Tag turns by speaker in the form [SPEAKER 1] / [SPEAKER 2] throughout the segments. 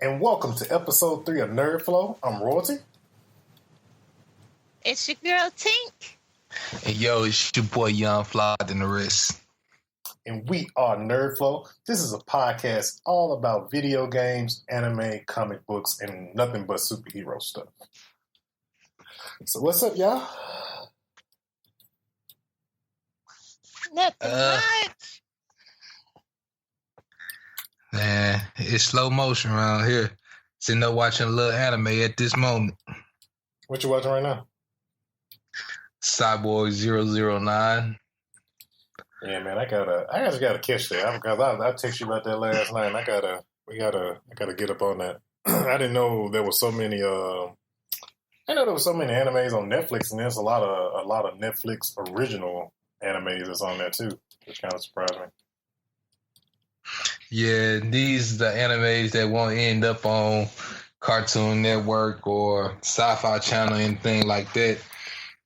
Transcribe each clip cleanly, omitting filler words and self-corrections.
[SPEAKER 1] and welcome to episode 3 of NerdFlow. I'm Royalty.
[SPEAKER 2] It's your girl Tink.
[SPEAKER 3] And yo, it's your boy Young Flawed and the rest.
[SPEAKER 1] And we are NerdFlow. This is a podcast all about video games, anime, comic books, and nothing but superhero stuff. So what's up, y'all?
[SPEAKER 2] Nothing much.
[SPEAKER 3] Man, it's slow motion around here. Sitting up watching a little anime at this moment.
[SPEAKER 1] What you watching right now?
[SPEAKER 3] Cyborg 009.
[SPEAKER 1] Yeah, man, I just gotta catch that because I texted you about that last night. And I gotta get up on that. I didn't know there was so many. I know there was so many animes on Netflix, and there's a lot of Netflix original animes that's on there too, which kind of surprised me.
[SPEAKER 3] Yeah, these the animes that won't end up on Cartoon Network or Sci-Fi Channel, anything like that.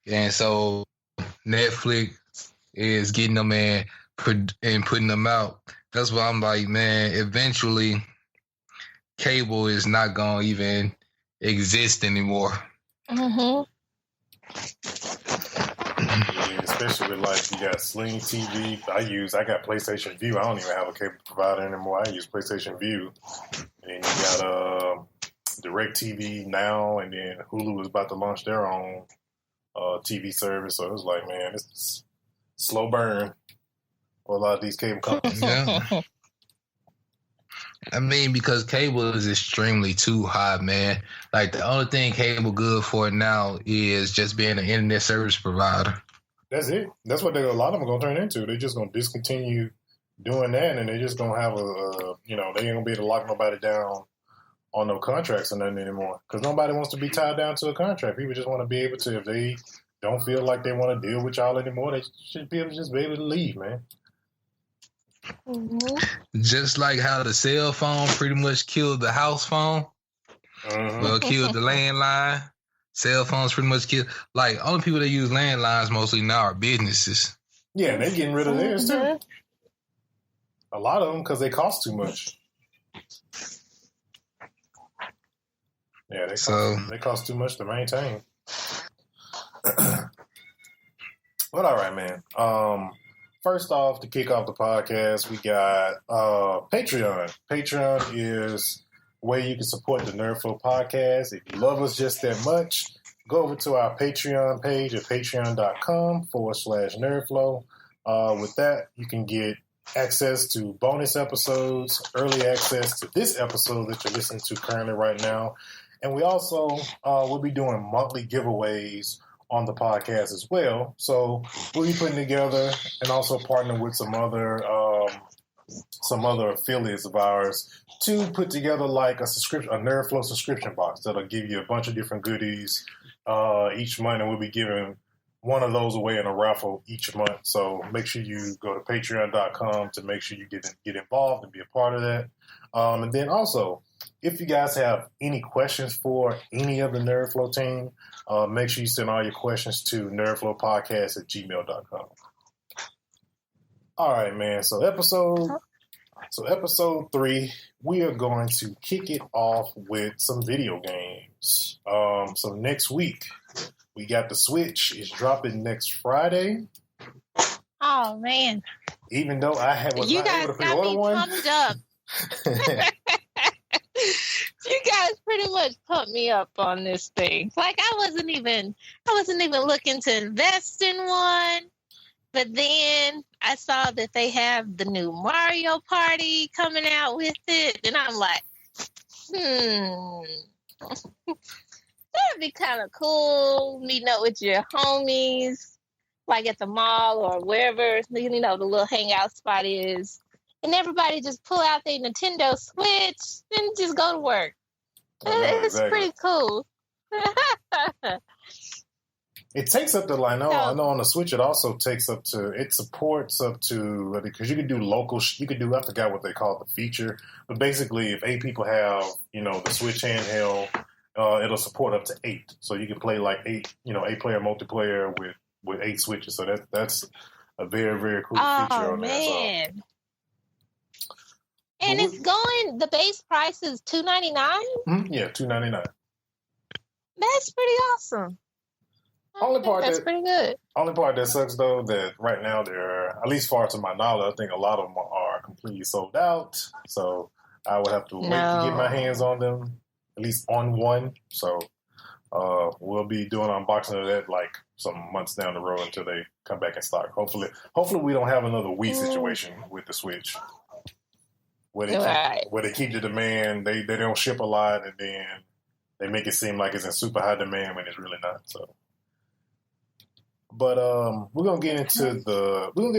[SPEAKER 3] And so Netflix is getting them and putting them out. That's why I'm like, man, eventually cable is not going to even exist anymore.
[SPEAKER 2] Mm-hmm.
[SPEAKER 1] Yeah, especially with like you got Sling TV. I got PlayStation View. I don't even have a cable provider anymore. I use PlayStation View. And you got DirecTV now, and then Hulu is about to launch their own TV service. So it was like, man, it's slow burn for a lot of these cable companies.
[SPEAKER 3] Yeah. I mean, because cable is extremely too high, man. Like, the only thing cable good for now is just being an internet service provider.
[SPEAKER 1] That's it. That's what a lot of them are going to turn into. They're just going to discontinue doing that, and they're just going to have they ain't going to be able to lock nobody down on no contracts or nothing anymore. Because nobody wants to be tied down to a contract. People just want to be able to, if they don't feel like they want to deal with y'all anymore, they should be able to just be able to leave, man.
[SPEAKER 2] Mm-hmm.
[SPEAKER 3] Just like how the cell phone pretty much killed the house phone, well, killed the landline. Cell phones pretty much killed. Like, only people that use landlines mostly now are businesses.
[SPEAKER 1] Yeah, and they're getting rid of theirs too. A lot of them because they cost too much. Yeah, they cost too much to maintain. But all right, man. First off, to kick off the podcast, we got Patreon. Patreon is where you can support the NerdFlow podcast. If you love us just that much, go over to our Patreon page at patreon.com/NerdFlow. With that, you can get access to bonus episodes, early access to this episode that you're listening to currently right now. And we also will be doing monthly giveaways on the podcast as well. So we'll be putting together and also partnering with some other affiliates of ours to put together like a NerdFlow subscription box that'll give you a bunch of different goodies each month, and we'll be giving one of those away in a raffle each month. So make sure you go to patreon.com to make sure you get involved and be a part of that. And then also, if you guys have any questions for any of the NerdFlow team, make sure you send all your questions to nerdflowpodcast@gmail.com. All right, man. So episode 3, we are going to kick it off with some video games. So next week, we got the Switch. It's dropping next Friday.
[SPEAKER 2] Oh man!
[SPEAKER 1] Even though I was
[SPEAKER 2] you
[SPEAKER 1] not
[SPEAKER 2] guys
[SPEAKER 1] able to
[SPEAKER 2] got me
[SPEAKER 1] one.
[SPEAKER 2] pumped up. You guys pretty much pumped me up on this thing. Like I wasn't even looking to invest in one, but then I saw that they have the new Mario Party coming out with it, and I'm like, that'd be kind of cool. Meeting up with your homies, like at the mall or wherever the little hangout spot is. And everybody just pull out their Nintendo Switch and just go to work. It's pretty cool.
[SPEAKER 1] It takes up to, I know on the Switch, it supports up to, because you can do local, I forgot what they call the feature, but basically if 8 people have, the Switch handheld, it'll support up to 8. So you can play like 8-player multiplayer with 8 Switches. So that's a very, very cool feature on
[SPEAKER 2] man.
[SPEAKER 1] there. So.
[SPEAKER 2] And it's going. The base price is $299.
[SPEAKER 1] Yeah, $299.
[SPEAKER 2] That's pretty awesome. That's pretty good.
[SPEAKER 1] Only part that sucks though that right now they're, at least far to my knowledge, I think a lot of them are completely sold out. So I would have to wait to get my hands on them, at least on one. So we'll be doing an unboxing of that like some months down the road until they come back in stock. Hopefully we don't have another Wii situation with the Switch where they keep the demand. They don't ship a lot and then they make it seem like it's in super high demand when it's really not. So. But we're gonna get into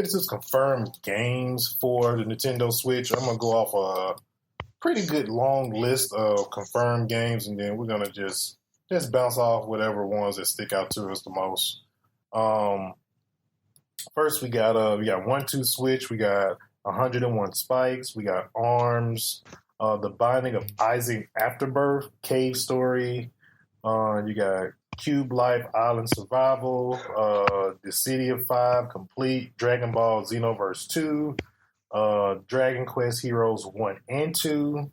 [SPEAKER 1] some confirmed games for the Nintendo Switch. I'm gonna go off a pretty good long list of confirmed games, and then we're gonna just bounce off whatever ones that stick out to us the most. First, we got 1-2 Switch. We got 101 Spikes. We got Arms. The Binding of Isaac Afterbirth, Cave Story. You got Cube Life Island Survival, The City of 5 Complete, Dragon Ball Xenoverse 2, Dragon Quest Heroes 1 and 2,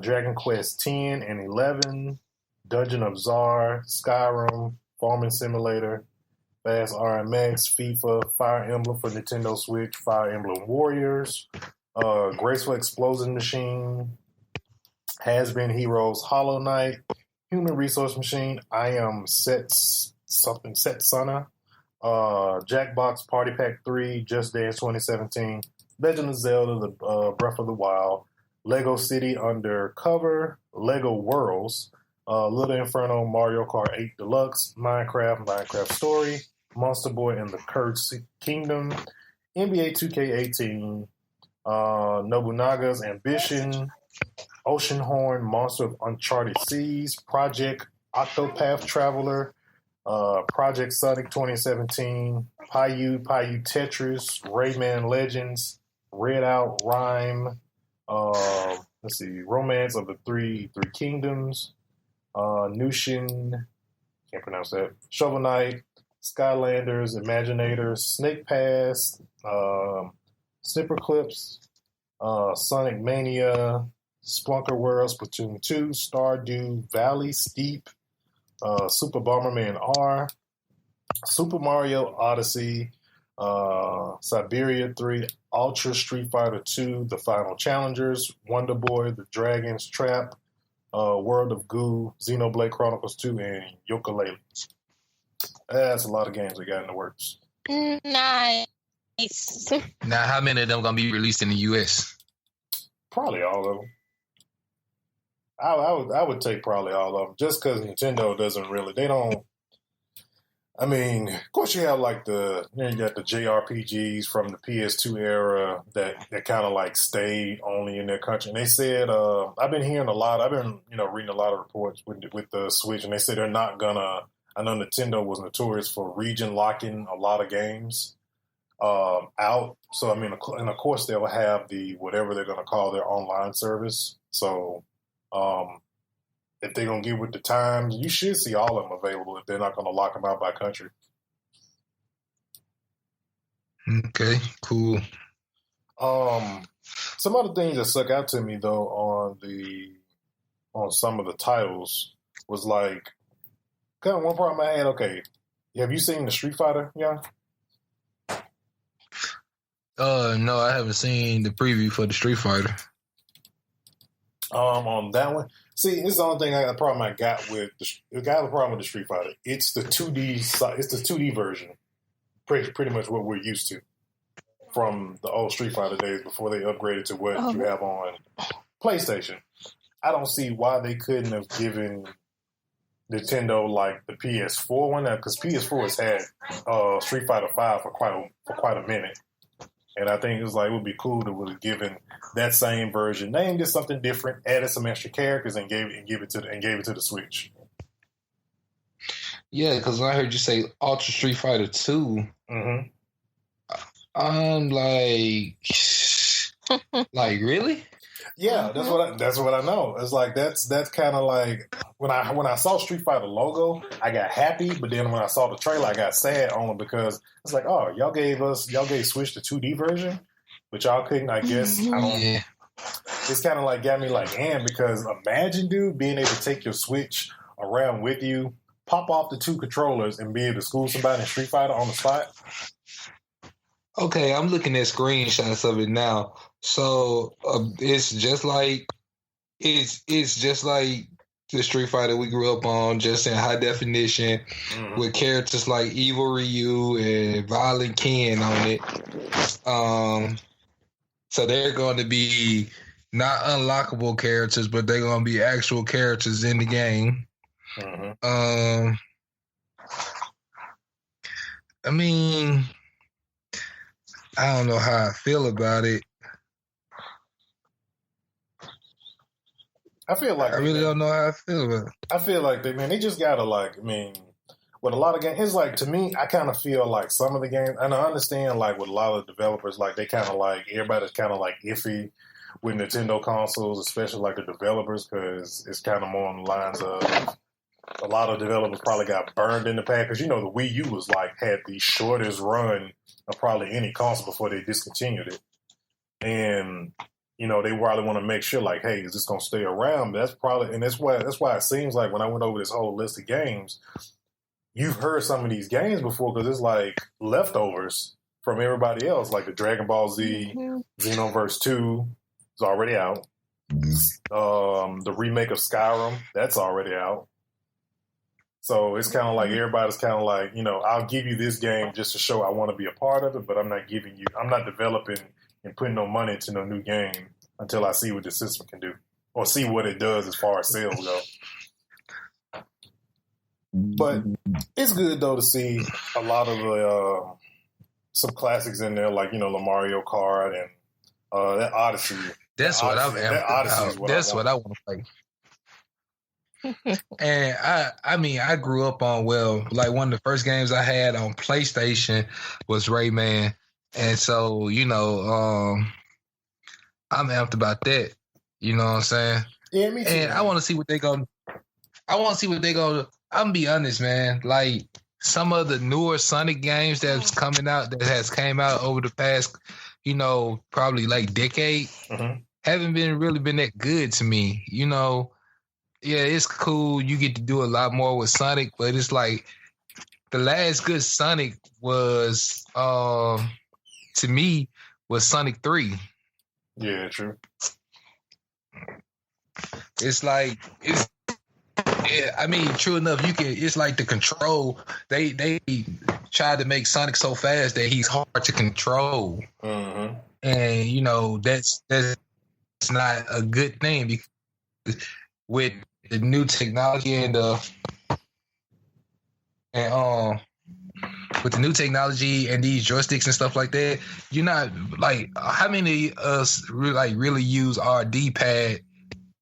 [SPEAKER 1] Dragon Quest 10 and 11, Dungeon of Czar, Skyrim, Farming Simulator, Fast RMX, FIFA, Fire Emblem for Nintendo Switch, Fire Emblem Warriors, Graceful Explosion Machine, Has-Been Heroes Hollow Knight, Human Resource Machine, I Am Setsuna, Jackbox Party Pack 3, Just Dance 2017, Legend of Zelda, The Breath of the Wild, Lego City Undercover, Lego Worlds, Little Inferno, Mario Kart 8 Deluxe, Minecraft Story, Monster Boy and the Cursed Kingdom, NBA 2K18, Nobunaga's Ambition, Oceanhorn, Monster of Uncharted Seas, Project Octopath Traveler, Project Sonic 2017, Payu Tetris, Rayman Legends, Red Out Rhyme, Romance of the Three Kingdoms, Nushin, can't pronounce that, Shovel Knight, Skylanders, Imaginators, Snake Pass, Snipper Clips, Sonic Mania, Splunker World, Splatoon 2, Stardew Valley, Steep, Super Bomberman R, Super Mario Odyssey, Siberia 3, Ultra Street Fighter 2, The Final Challengers, Wonder Boy, The Dragon's Trap, World of Goo, Xenoblade Chronicles 2, and Yooka-Laylee. That's a lot of games they got in the works.
[SPEAKER 2] Nice.
[SPEAKER 3] Now, how many of them going to be released in the U.S.?
[SPEAKER 1] Probably all of them. I would take probably all of them, just because Nintendo doesn't really, they don't, I mean, of course you have like you got the JRPGs from the PS2 era that kind of like stayed only in their country. And they said, I've been reading a lot of reports with the Switch, and they said they're not gonna, I know Nintendo was notorious for region locking a lot of games out. So, I mean, and of course they'll have whatever they're going to call their online service. So, if they're going to get with the times, you should see all of them available if they're not going to lock them out by country.
[SPEAKER 3] Okay, cool.
[SPEAKER 1] Some other things that stuck out to me though on some of the titles was like, kind of one problem I had. Okay, have you seen the Street Fighter? Yeah.
[SPEAKER 3] No, I haven't seen the preview for the Street Fighter.
[SPEAKER 1] On that one, see, this is the only thing the problem I got with the problem with the Street Fighter. It's the 2D. It's the 2D version, pretty much what we're used to from the old Street Fighter days before they upgraded to what you have on PlayStation. I don't see why they couldn't have given Nintendo like the PS4 one, because PS4 has had Street Fighter 5 for quite a minute. And I think it would be cool to have given that same version, named it something different, added some extra characters, and gave it to the Switch.
[SPEAKER 3] Yeah, because when I heard you say Ultra Street Fighter 2, I'm like, really?
[SPEAKER 1] Yeah, that's what I know. It's like that's kind of like when I saw Street Fighter logo, I got happy, but then when I saw the trailer, I got sad only because it's like, oh, y'all gave Switch the 2D version, but y'all couldn't. I guess it's kind of like got me like, and because imagine, dude, being able to take your Switch around with you, pop off the 2 controllers, and be able to school somebody in Street Fighter on the spot.
[SPEAKER 3] Okay, I'm looking at screenshots of it now. So it's just like the Street Fighter we grew up on, just in high definition, with characters like Evil Ryu and Violent Ken on it. So they're going to be not unlockable characters, but they're going to be actual characters in the game. I mean, I don't know how I feel about it.
[SPEAKER 1] I feel like
[SPEAKER 3] I really don't know how I feel about it.
[SPEAKER 1] I feel like they just gotta like, I mean, with a lot of games, it's like, to me, I kind of feel like some of the games, and I understand like with a lot of the developers, like they kind of like, everybody's kind of like iffy with Nintendo consoles, especially like the developers, because it's kind of more on the lines of a lot of developers probably got burned in the past, because the Wii U was like, had the shortest run of probably any console before they discontinued it. And they probably want to make sure, like, hey, is this going to stay around? That's probably, and that's why it seems like when I went over this whole list of games, you've heard some of these games before because it's like leftovers from everybody else, like the Dragon Ball Z, Xenoverse 2 is already out. The remake of Skyrim, that's already out. So it's kind of like everybody's kind of like, I'll give you this game just to show I want to be a part of it, but I'm not developing and putting no money into no new game until I see what the system can do or see what it does as far as sales go. But it's good though to see a lot of the some classics in there, like the Mario Kart and that Odyssey.
[SPEAKER 3] That's what I'm. That's what I want to play. And I mean, I grew up on like one of the first games I had on PlayStation was Rayman. And so, I'm amped about that. You know what I'm saying?
[SPEAKER 1] Yeah, me too.
[SPEAKER 3] And I want to see what they go. I'm gonna be honest, man. Like some of the newer Sonic games that came out over the past, probably like decade, haven't really been that good to me. Yeah, it's cool. You get to do a lot more with Sonic, but it's like the last good Sonic was to me was Sonic 3.
[SPEAKER 1] Yeah, true.
[SPEAKER 3] It's like I mean, true enough, it's like the control. They tried to make Sonic so fast that he's hard to control. And that's not a good thing because with the new technology and with the new technology and these joysticks and stuff like that, you're not like, how many of us really use our D-pad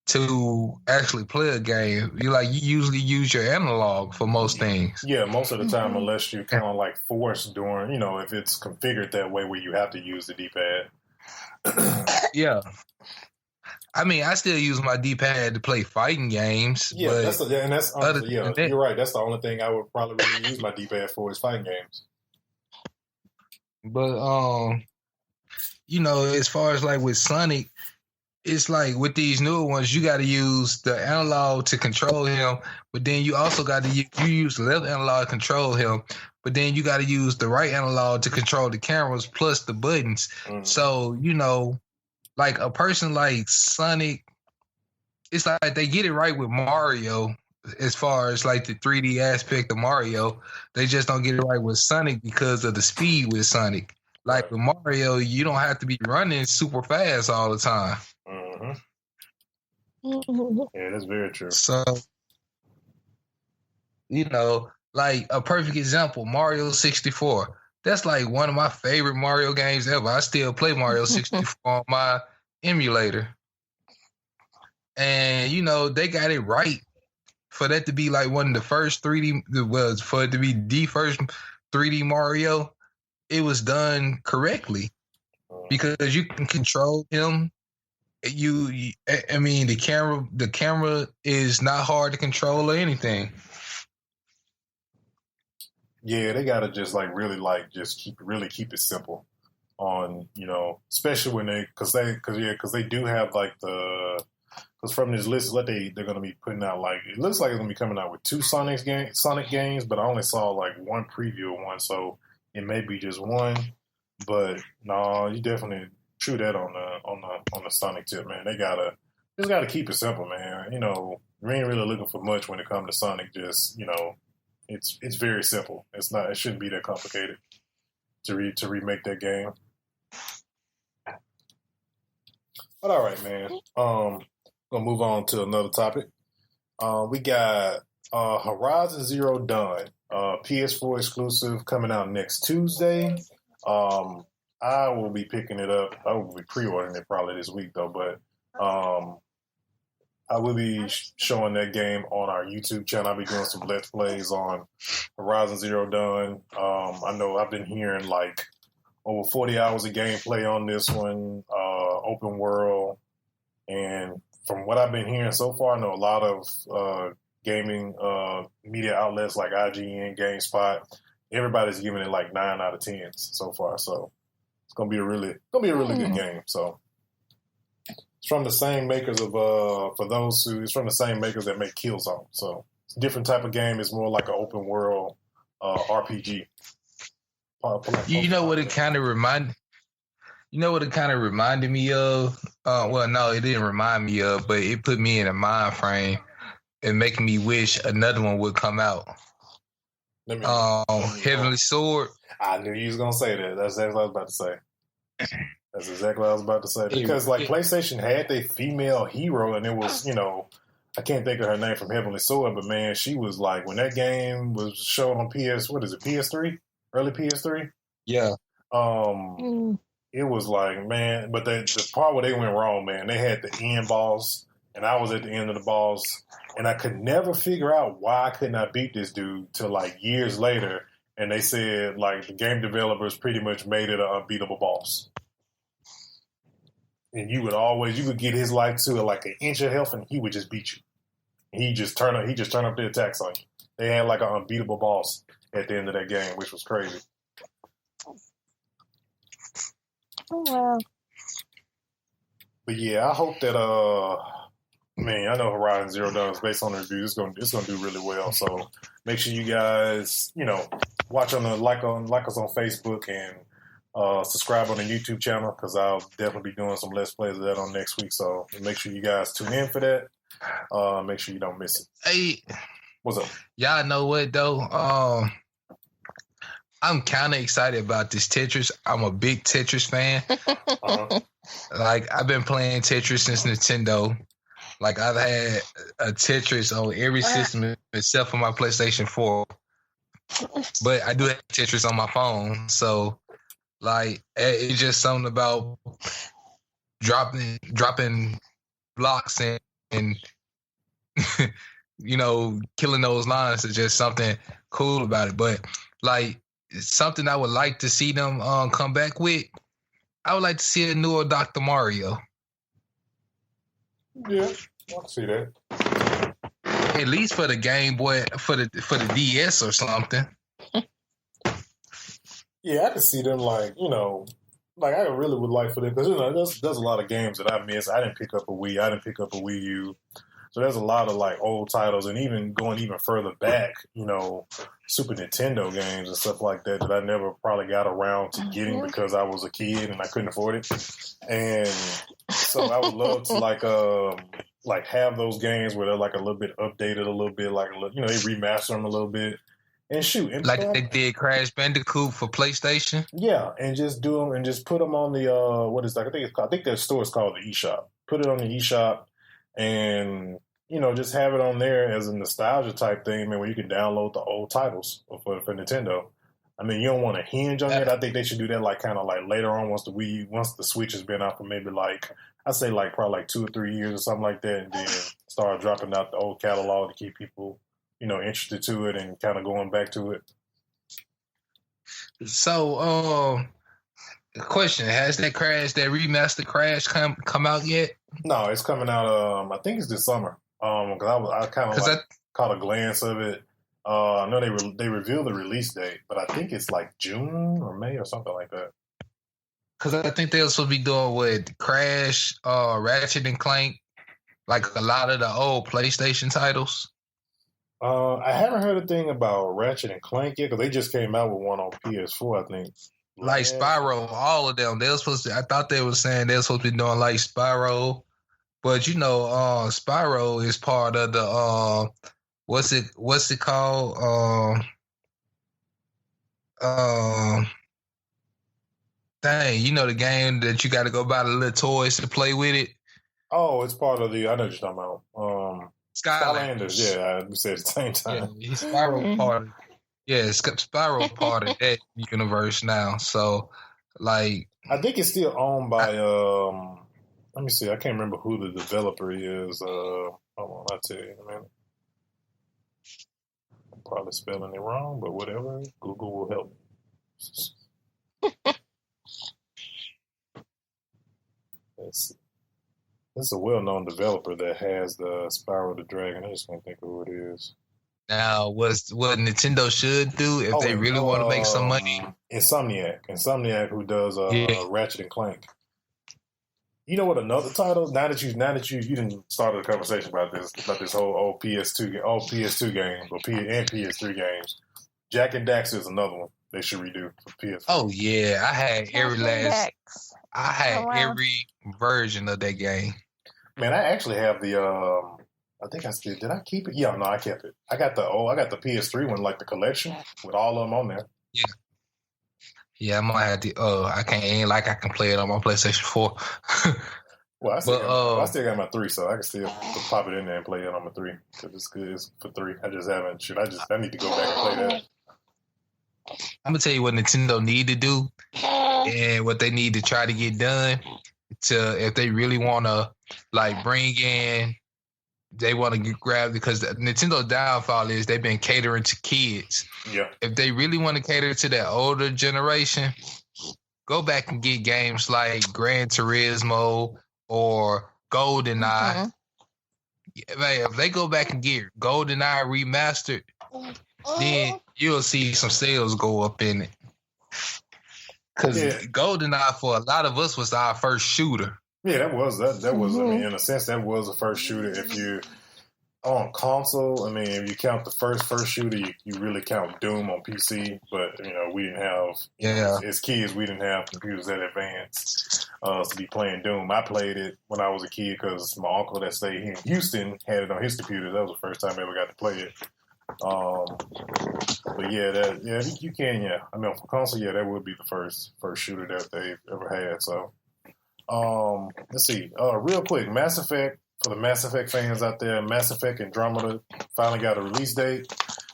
[SPEAKER 3] to actually play a game? You usually use your analog for most things. Yeah,
[SPEAKER 1] most of the time, unless you're kind of like forced during, if it's configured that way where you have to use the D-pad.
[SPEAKER 3] Yeah. I mean, I still use my D-pad to play fighting games.
[SPEAKER 1] Yeah, that's honestly, you're right. That's the only thing I would probably really use my D-pad for is fighting games.
[SPEAKER 3] But as far as like with Sonic, it's like with these newer ones, you got to use the analog to control him, but then you also got to use the left analog to control him, but then you got to use the right analog to control the cameras plus the buttons. So like a person like Sonic, it's like they get it right with Mario as far as like the 3D aspect of Mario. They just don't get it right with Sonic because of the speed with Sonic. Like with Mario, you don't have to be running super fast all the time.
[SPEAKER 1] Yeah, that's very true.
[SPEAKER 3] So, like a perfect example, Mario 64. That's like one of my favorite Mario games ever. I still play Mario 64 on my emulator. And, they got it right for that to be like one of the first 3D, for it to be the first 3D Mario, it was done correctly because you can control him. I mean, the camera is not hard to control or anything.
[SPEAKER 1] Yeah, they gotta just like really like just keep it simple on, especially when because they do have like because from this list they're going to be putting out like, it looks like it's going to be coming out with 2 Sonic games, but I only saw like one preview of one, so it may be just one. But no, you definitely true that on the Sonic tip, man. They just gotta keep it simple, man. We ain't really looking for much when it comes to Sonic. Just it's very simple. It shouldn't be that complicated to remake that game. But all right, man. Gonna move on to another topic. We got Horizon Zero Dawn, PS4 exclusive, coming out next Tuesday. I will be picking it up. I will be pre-ordering it probably this week though, but I will be showing that game on our YouTube channel. I'll be doing some Let's Plays on Horizon Zero Dawn. I know I've been hearing like over 40 hours of gameplay on this one, open world, and from what I've been hearing so far, I know a lot of gaming media outlets like IGN, GameSpot, everybody's giving it like 9 out of 10 so far. So it's gonna be a really good game. So it's from the same makers of it's from the same makers that make Killzone. So it's a different type of game. It's more like an open world RPG.
[SPEAKER 3] You know what it kind of reminded me of? Well, no, it didn't remind me of, but it put me in a mind frame and making me wish another one would come out. Heavenly Sword.
[SPEAKER 1] I knew you was gonna say that. That's exactly what I was about to say. That's exactly what I was about to say. Because PlayStation had their female hero, and it was, I can't think of her name from Heavenly Sword, but man, she was like, when that game was shown on PS3? Early PS3?
[SPEAKER 3] Yeah.
[SPEAKER 1] It was like, man, but the part where they went wrong, man, they had the end boss, and I was at the end of the boss, and I could never figure out why I could not beat this dude till like years later, and they said like the game developers pretty much made it an unbeatable boss. And you would get his life to like an inch of health, and he would just beat you. He just turn up the attacks on you. They had like an unbeatable boss at the end of that game, which was crazy.
[SPEAKER 2] Oh, wow.
[SPEAKER 1] But yeah, I hope that I know Horizon Zero Dawn is based on the reviews. It's gonna do really well. So make sure you guys, watch like us on Facebook and subscribe on the YouTube channel, because I'll definitely be doing some Let's Plays of that on next week. So make sure you guys tune in for that. Make sure you don't miss it.
[SPEAKER 3] Hey,
[SPEAKER 1] what's up?
[SPEAKER 3] Y'all know what though? I'm kind of excited about this Tetris. I'm a big Tetris fan. Like, I've been playing Tetris since Nintendo. Like, I've had a Tetris on every system except for my PlayStation 4. But I do have Tetris on my phone. So, like, it's just something about dropping blocks and killing those lines is just something cool about it. But, like, something I would like to see them come back with. I would like to see a newer Dr. Mario.
[SPEAKER 1] Yeah, I can see that.
[SPEAKER 3] At least for the Game Boy, for the DS or something.
[SPEAKER 1] Yeah, I can see them like I really would like for them, because there's a lot of games that I missed. I didn't pick up a Wii. I didn't pick up a Wii U. So there's a lot of like old titles, and even going even further back, Super Nintendo games and stuff like that I never probably got around to getting because I was a kid and I couldn't afford it. And so I would love to like have those games where they're like a little bit updated, a little bit like they remaster them a little bit and shoot. And
[SPEAKER 3] like they did Crash Bandicoot for PlayStation.
[SPEAKER 1] Yeah, and just do them and just put them on the what is that? I think that store is called the eShop. Put it on the eShop. And, just have it on there as a nostalgia type thing, man, where you can download the old titles for Nintendo. I mean, you don't want to hinge on it. I think they should do that like kind of like later on once the Switch has been out for maybe like, I'd say like probably like 2 or 3 years or something like that, and then start dropping out the old catalog to keep people, interested to it and kind of going back to it.
[SPEAKER 3] So, question: has that remaster Crash come out yet?
[SPEAKER 1] No, it's coming out. I think it's this summer. Because I kind of caught a glance of it. I know they revealed the release date, but I think it's like June or May or something like that.
[SPEAKER 3] because I think they were supposed to be doing with Crash, Ratchet and Clank, like a lot of the old PlayStation titles.
[SPEAKER 1] I haven't heard a thing about Ratchet and Clank yet because they just came out with one on PS4, I think.
[SPEAKER 3] Like Spyro, all of them. They were supposed to. I thought they were saying they were supposed to be doing like Spyro, but Spyro is part of the what's it called? Dang, the game that you got to go buy the little toys to play with it.
[SPEAKER 1] Oh, it's part of the. I know what you're talking about.
[SPEAKER 3] Skylanders.
[SPEAKER 1] Yeah, we said at the same time.
[SPEAKER 3] Yeah, Spyro part. Yeah, Spyro part of that universe now. So, like,
[SPEAKER 1] I think it's still owned by. Let me see. I can't remember who the developer is. Hold on, I'll tell you in a minute. I'm probably spelling it wrong, but whatever. Google will help me. Let's see. This is a well-known developer that has the Spyro the Dragon. I just can't think of who it is.
[SPEAKER 3] Now, what Nintendo should do if they really want to make some money?
[SPEAKER 1] Insomniac, who does Ratchet and Clank. You know what? Another title. Now that you didn't start a conversation about this whole old PS2 games and PS3 games. Jak and Daxter is another one they should redo for PS4.
[SPEAKER 3] Oh yeah, I had every version of that game.
[SPEAKER 1] Man, I actually have the. I think I still did. I keep it? Yeah, no, I kept it. I got the PS3 one, like the collection with all of them on there.
[SPEAKER 3] Yeah, I might have to. I can play it on my PlayStation 4.
[SPEAKER 1] Well, I still got my 3, so I can still pop it in there and play it on my 3 because it's good. It's for 3. I just haven't. I need to go back and play that.
[SPEAKER 3] I'm gonna tell you what Nintendo need to do and what they need to try to get done if they really want to bring in. They want to grab because Nintendo's downfall is they've been catering to kids.
[SPEAKER 1] Yeah. If
[SPEAKER 3] they really want to cater to that older generation, go back and get games like Gran Turismo or GoldenEye. If they go back and get GoldenEye remastered, then you'll see some sales go up in it. Because GoldenEye for a lot of us was our first shooter.
[SPEAKER 1] Yeah, that was. I mean, in a sense, that was the first shooter. If you on console, I mean, if you count the first shooter, you really count Doom on PC. But we didn't have. As kids, we didn't have computers that advanced to be playing Doom. I played it when I was a kid because my uncle that stayed here in Houston had it on his computer. That was the first time I ever got to play it. But you can. Yeah, I mean, for console, that would be the first shooter that they've ever had. So. Let's see. Real quick, Mass Effect, for the Mass Effect fans out there, Mass Effect Andromeda finally got a release date.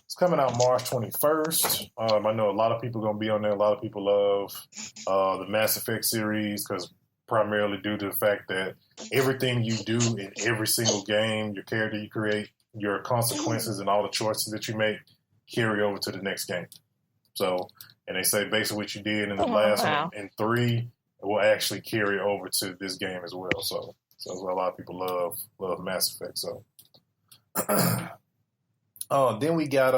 [SPEAKER 1] It's coming out March 21st. I know a lot of people are going to be on there. A lot of people love the Mass Effect series because primarily due to the fact that everything you do in every single game, your character you create, your consequences and all the choices that you make carry over to the next game. So, and they say basically what you did in the last one in 3 will actually carry over to this game as well. So a lot of people love Mass Effect. So then we got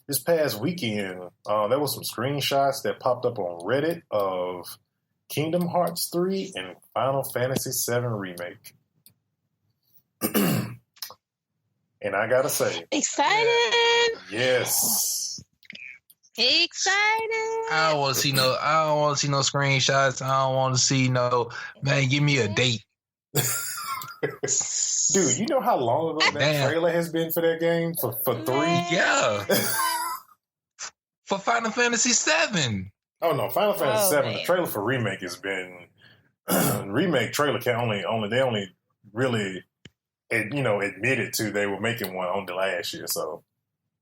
[SPEAKER 1] this past weekend, there was some screenshots that popped up on Reddit of Kingdom Hearts 3 and Final Fantasy 7 Remake. And I gotta say,
[SPEAKER 2] excited.
[SPEAKER 1] Yes.
[SPEAKER 2] Excited.
[SPEAKER 3] I don't want to see no screenshots. I don't want to see man, give me a date.
[SPEAKER 1] Dude, you know how long ago that trailer has been for that game? For 3?
[SPEAKER 3] Yeah. For Final Fantasy 7.
[SPEAKER 1] Oh no, Final Fantasy 7. The trailer for Remake has been Remake trailer they only really admitted to they were making one on the last year, so.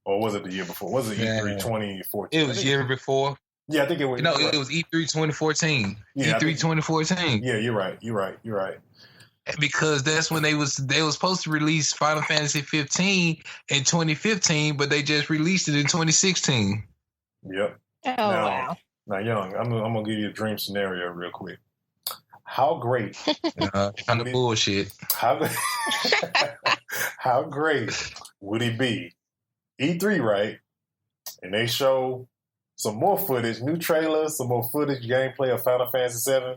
[SPEAKER 1] Or was it the year before? Was it E3 2014?
[SPEAKER 3] It was year before.
[SPEAKER 1] Yeah, I think it was.
[SPEAKER 3] No, it was E3 2014. Yeah, E3 2014.
[SPEAKER 1] Yeah, you're right.
[SPEAKER 3] Because that's when they was supposed to release Final Fantasy 15 in 2015, but they just released it in 2016.
[SPEAKER 1] Yep.
[SPEAKER 2] Oh, wow.
[SPEAKER 1] Now, Young, I'm gonna give you a dream scenario real quick. How great?
[SPEAKER 3] Kind of bullshit.
[SPEAKER 1] How great would it be? E3, right? And they show some more footage, new trailers, some more footage, gameplay of Final Fantasy VII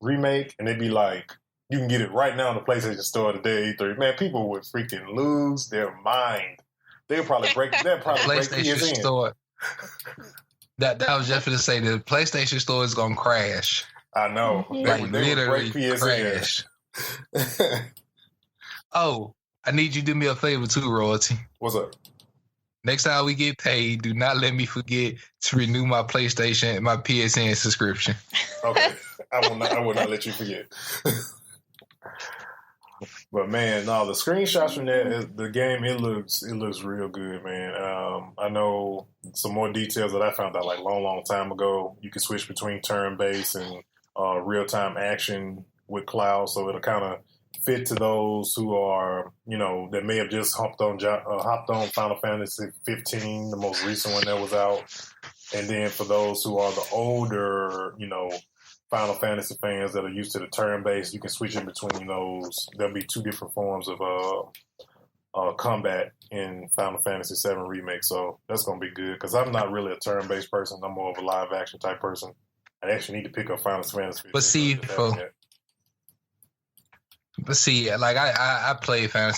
[SPEAKER 1] Remake, and they'd be like, you can get it right now in the PlayStation Store today, E3. Man, people would freaking lose their mind. They'll probably break
[SPEAKER 3] PlayStation Store. That was just going to say, the PlayStation Store is going to crash.
[SPEAKER 1] I know.
[SPEAKER 3] Like,
[SPEAKER 1] they
[SPEAKER 3] literally
[SPEAKER 1] would break PSN.
[SPEAKER 3] crash. Oh, I need you to do me a favor too, Royalty.
[SPEAKER 1] What's up?
[SPEAKER 3] Next time we get paid, do not let me forget to renew my PlayStation, my PSN subscription.
[SPEAKER 1] Okay. I will not let you forget. But man, no, the screenshots from the game, it looks real good, man. I know some more details that I found out like long time ago. You can switch between turn-based and real-time action with cloud, so it'll kind of fit to those who are, that may have just hopped on Final Fantasy 15, the most recent one that was out, and then for those who are the older, Final Fantasy fans that are used to the turn-based, you can switch in between those. There'll be two different forms of combat in Final Fantasy VII Remake, so that's going to be good, because I'm not really a turn-based person. I'm more of a live-action type person. I actually need to pick up Final Fantasy 15.
[SPEAKER 3] But see, like I played Final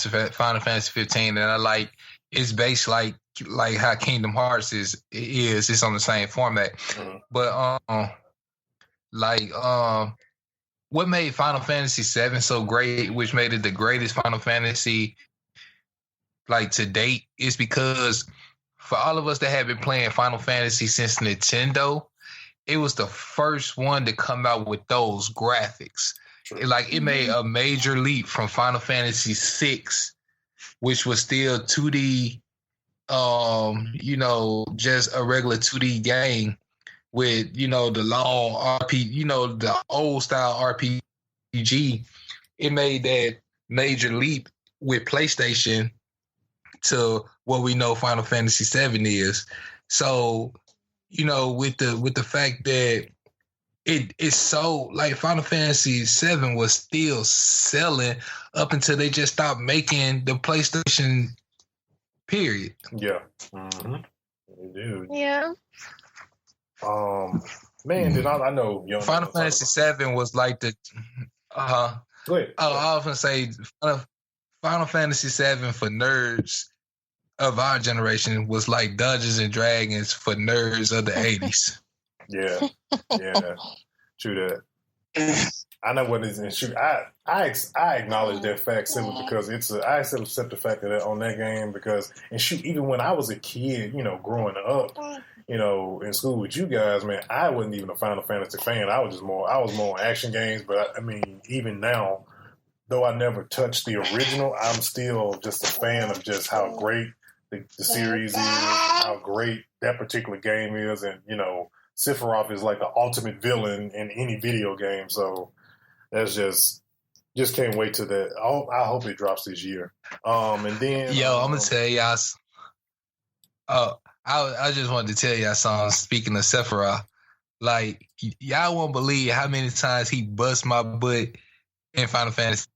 [SPEAKER 3] Fantasy 15, and I like it's based like how Kingdom Hearts is. It's on the same format, but what made Final Fantasy VII so great, which made it the greatest Final Fantasy like to date, is because for all of us that have been playing Final Fantasy since Nintendo, it was the first one to come out with those graphics. It made a major leap from Final Fantasy VI, which was still 2D, just a regular 2D game with, the long RPG, the old style RPG. It made that major leap with PlayStation to what we know Final Fantasy VII is. So, with the fact that it's so like Final Fantasy VII was still selling up until they just stopped making the PlayStation. Period.
[SPEAKER 1] Yeah. Mm-hmm. Dude.
[SPEAKER 2] Yeah.
[SPEAKER 1] Man, I know.
[SPEAKER 3] Final Fantasy VII was like the.
[SPEAKER 1] Go ahead.
[SPEAKER 3] I often say Final Fantasy VII for nerds of our generation was like Dungeons and Dragons for nerds of the 80s.
[SPEAKER 1] Yeah, true that. I know what it is, and shoot, I acknowledge that fact simply because I accept the fact that on that game because even when I was a kid, growing up, in school with you guys, man, I wasn't even a Final Fantasy fan. I was more on action games, but I mean, even now, though I never touched the original, I'm still just a fan of just how great the series is, how great that particular game is, and Sephiroth is like the ultimate villain in any video game, so that's just can't wait to that. I hope it drops this year. And then
[SPEAKER 3] I'm gonna tell y'all. I just wanted to tell y'all something. Speaking of Sephiroth, like y'all won't believe how many times he bust my butt in Final Fantasy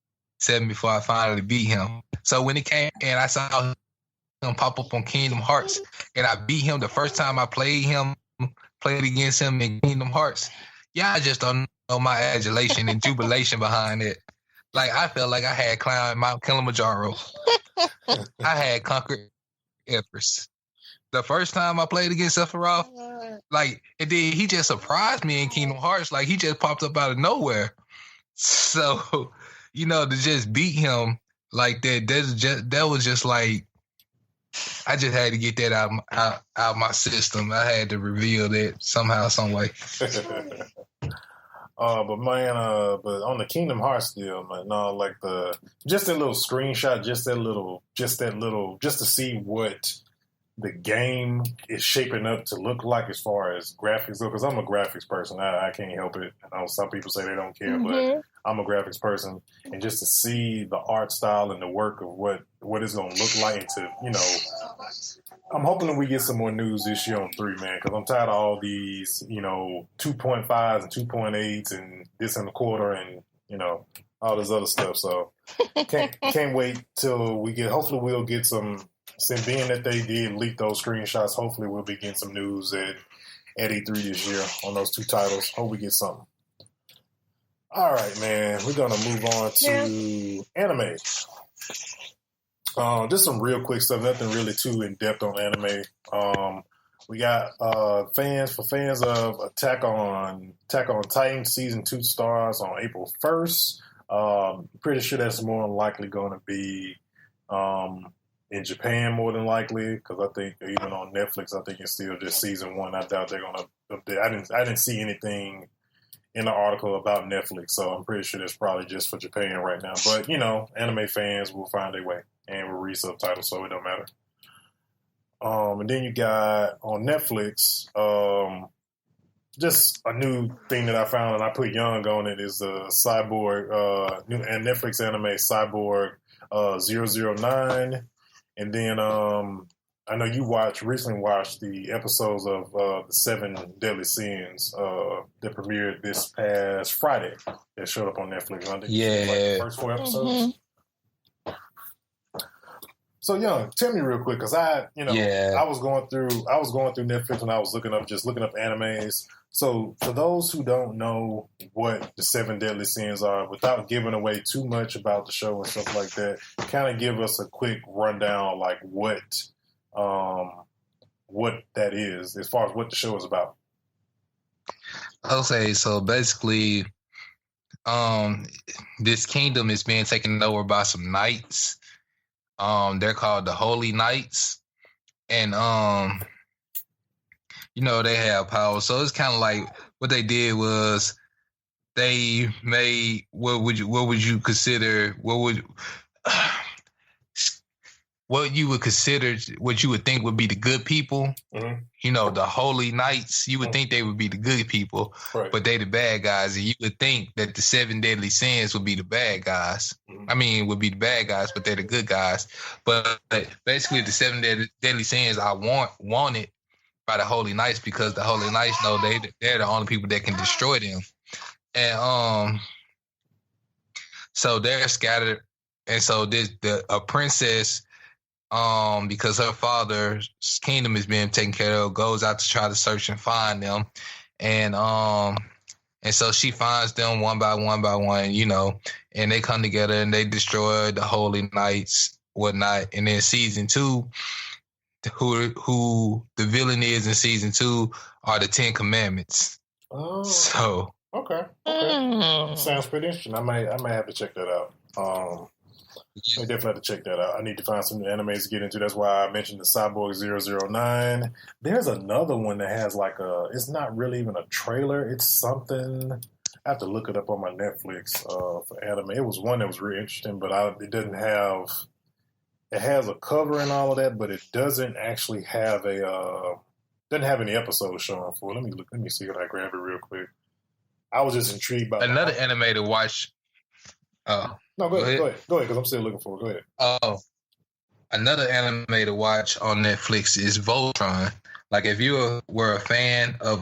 [SPEAKER 3] VII before I finally beat him. So when it came and I saw him pop up on Kingdom Hearts, and I beat him the first time I played against him in Kingdom Hearts. Yeah, I just don't know my adulation and jubilation behind it. Like, I felt like I had climbed Mount Kilimanjaro. I had conquered Everest. The first time I played against Sephiroth, and then he just surprised me in Kingdom Hearts. Like, he just popped up out of nowhere. So, to just beat him like that was just like, I just had to get that out my system. I had to reveal that somehow, some way.
[SPEAKER 1] But man, but on the Kingdom Hearts deal, man, no, like just that little screenshot, just to see what the game is shaping up to look like as far as graphics go. Because I'm a graphics person, I can't help it. I know some people say they don't care, but I'm a graphics person, and just to see the art style and the work of what it's gonna look like, and I'm hoping that we get some more news this year on 3, man, because I'm tired of all these, 2.5s and 2.8s and this and a quarter and, all this other stuff. So can't wait till we hopefully we'll get some Since being that they did leak those screenshots, hopefully we'll be getting some news at E3 this year on those two titles. Hope we get something. All right, man. We're going to move on to anime. Just some real quick stuff. Nothing really too in-depth on anime. We got fans of Attack on Titan Season 2 starts on April 1st. Pretty sure that's more than likely going to be in Japan, more than likely, because I think even on Netflix, I think it's still just Season 1. I doubt they're going to update. I didn't see anything in the article about Netflix, so I'm pretty sure that's probably just for Japan right now. But, anime fans will find their way and will read subtitles, so it don't matter. And then you got on Netflix, just a new thing that I found, and I put Young on it, is the Cyborg, new Netflix anime Cyborg 009. And then I know you recently watched the episodes of the Seven Deadly Sins that premiered this past Friday that showed up on Netflix. I think the first 4 episodes. Mm-hmm. So, Young, tell me real quick, because I was going through Netflix when I was looking up animes. So, for those who don't know what the Seven Deadly Sins are, without giving away too much about the show and stuff like that, kind of give us a quick rundown, like what that is, as far as what the show is about.
[SPEAKER 3] Okay, so basically, this kingdom is being taken over by some knights. They're called the Holy Knights, and they have power. So it's kind of like what they did was they made what you would consider what you would think would be the good people. Mm-hmm. The Holy Knights, you would think they would be the good people, right, but they the bad guys. And you would think that the Seven Deadly Sins would be the bad guys. Mm-hmm. I mean, would be the bad guys, but they're the good guys. But basically, the Seven Deadly Sins are wanted by the Holy Knights because the Holy Knights know they're the only people that can destroy them. And so they're scattered. And so a princess, because her father's kingdom is being taken care of, goes out to try to search and find them. And so she finds them one by one, and they come together and they destroy the Holy Knights, whatnot. And then Season 2, who the villain is in Season 2 are the 10 Commandments.
[SPEAKER 1] Oh.
[SPEAKER 3] So.
[SPEAKER 1] Okay. Sounds pretty interesting. I might have to check that out. I definitely have to check that out. I need to find some new animes to get into. That's why I mentioned the Cyborg 009. There's another one that has it's not really even a trailer. It's something, I have to look it up on my Netflix for anime. It was one that was really interesting, but it has a cover and all of that, but it doesn't actually have doesn't have any episodes showing for it. Let me see if I grab it real quick. I was just intrigued by
[SPEAKER 3] another anime to watch.
[SPEAKER 1] No, go ahead, because I'm still looking for it. Go ahead.
[SPEAKER 3] Another anime to watch on Netflix is Voltron. Like, if you were a fan of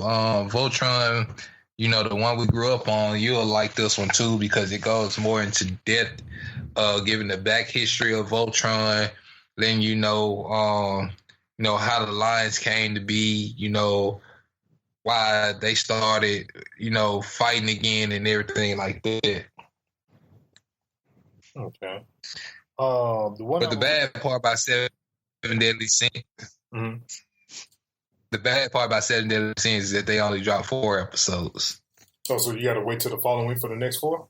[SPEAKER 3] Voltron, the one we grew up on, you'll like this one too, because it goes more into depth, giving the back history of Voltron, letting how the Lions came to be, why they started, fighting again and everything like that.
[SPEAKER 1] Okay.
[SPEAKER 3] The bad part about Seven Deadly Sins, mm-hmm. The bad part about Seven Deadly Sins is that they only drop 4 episodes.
[SPEAKER 1] Oh, so you got to wait till the following week for the next 4?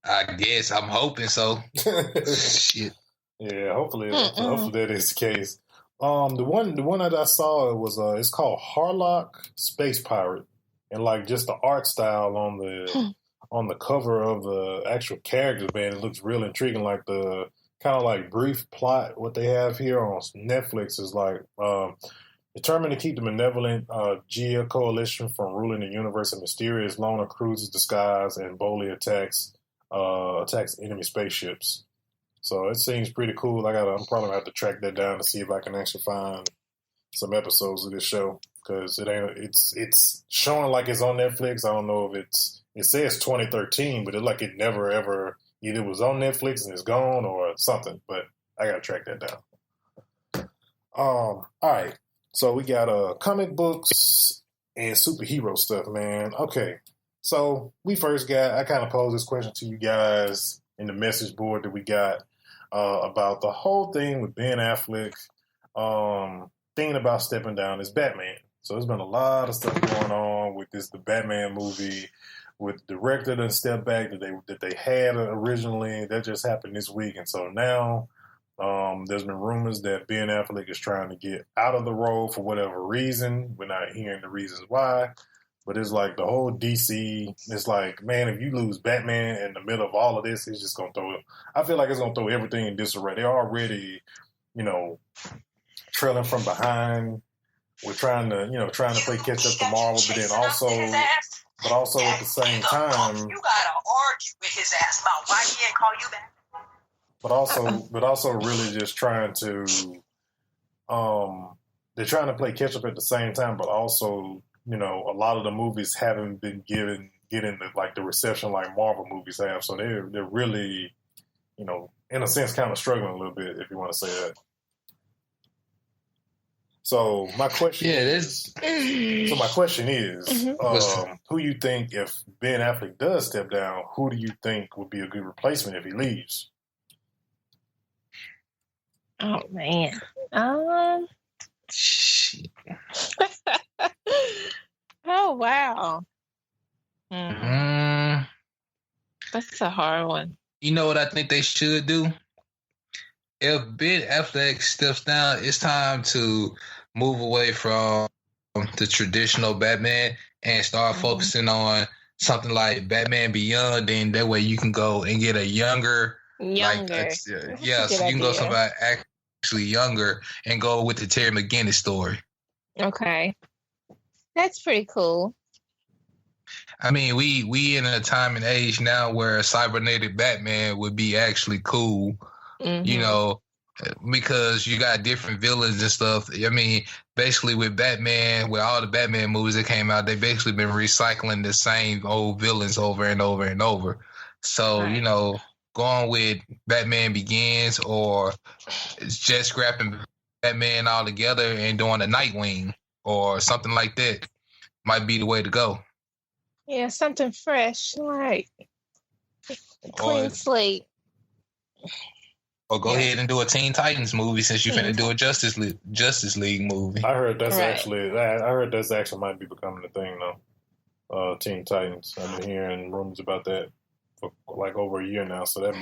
[SPEAKER 3] I guess. I'm hoping so. Shit.
[SPEAKER 1] Yeah, hopefully that is the case. The one that I saw was it's called Harlock Space Pirate, and just the art style on the cover of the actual characters, man, it looks real intriguing. Like the kind of brief plot, what they have here on Netflix is determined to keep the malevolent Gia coalition from ruling the universe, a mysterious loner cruises disguise and boldly attacks enemy spaceships. So it seems pretty cool. I'm probably gonna have to track that down to see if I can actually find some episodes of this show, because it's showing like it's on Netflix. I don't know if it says 2013, but it never ever either was on Netflix and it's gone or something. But I gotta track that down. All right. So we got comic books and superhero stuff, man. Okay. So I kind of posed this question to you guys in the message board that we got about the whole thing with Ben Affleck thinking about stepping down as Batman. So there's been a lot of stuff going on with the Batman movie, with the director that stepped back that they had originally. That just happened this week, and so now there's been rumors that Ben Affleck is trying to get out of the role for whatever reason. We're not hearing the reasons why. But it's like the whole DC, it's like, man, if you lose Batman in the middle of all of this, it's just going to I feel like it's going to throw everything in disarray. They're already, trailing from behind. We're trying to play catch up to Marvel, but then also at the same time.
[SPEAKER 4] You got to argue with his ass about why he didn't call you back.
[SPEAKER 1] But also really just trying to, they're trying to play catch up at the same time, but also, a lot of the movies haven't been getting the reception like Marvel movies have. So they're really, in a sense, kind of struggling a little bit, if you want to say that. So my question is, who you think, if Ben Affleck does step down, who do you think would be a good replacement if he leaves?
[SPEAKER 2] Oh man. Oh wow. That's a hard one.
[SPEAKER 3] You know what I think they should do? If Ben Affleck steps down, it's time to move away from the traditional Batman and start focusing on something like Batman Beyond. Then that way you can go and get a younger. So you can go somebody actually younger and go with the Terry McGinnis story.
[SPEAKER 2] Okay. That's pretty cool.
[SPEAKER 3] I mean, we in a time and age now where a cybernetic Batman would be actually cool, because you got different villains and stuff. I mean, basically with Batman, with all the Batman movies that came out, they basically been recycling the same old villains over and over and over. So, right. Going with Batman Begins or just scrapping Batman all together and doing a Nightwing or something like that might be the way to go.
[SPEAKER 2] Yeah, something fresh, like clean slate.
[SPEAKER 3] Or go ahead and do a Teen Titans movie since you're finna do a Justice League movie.
[SPEAKER 1] I heard that's actually might be becoming a thing though. Teen Titans. I've been hearing rumors about that for like over a year now, so that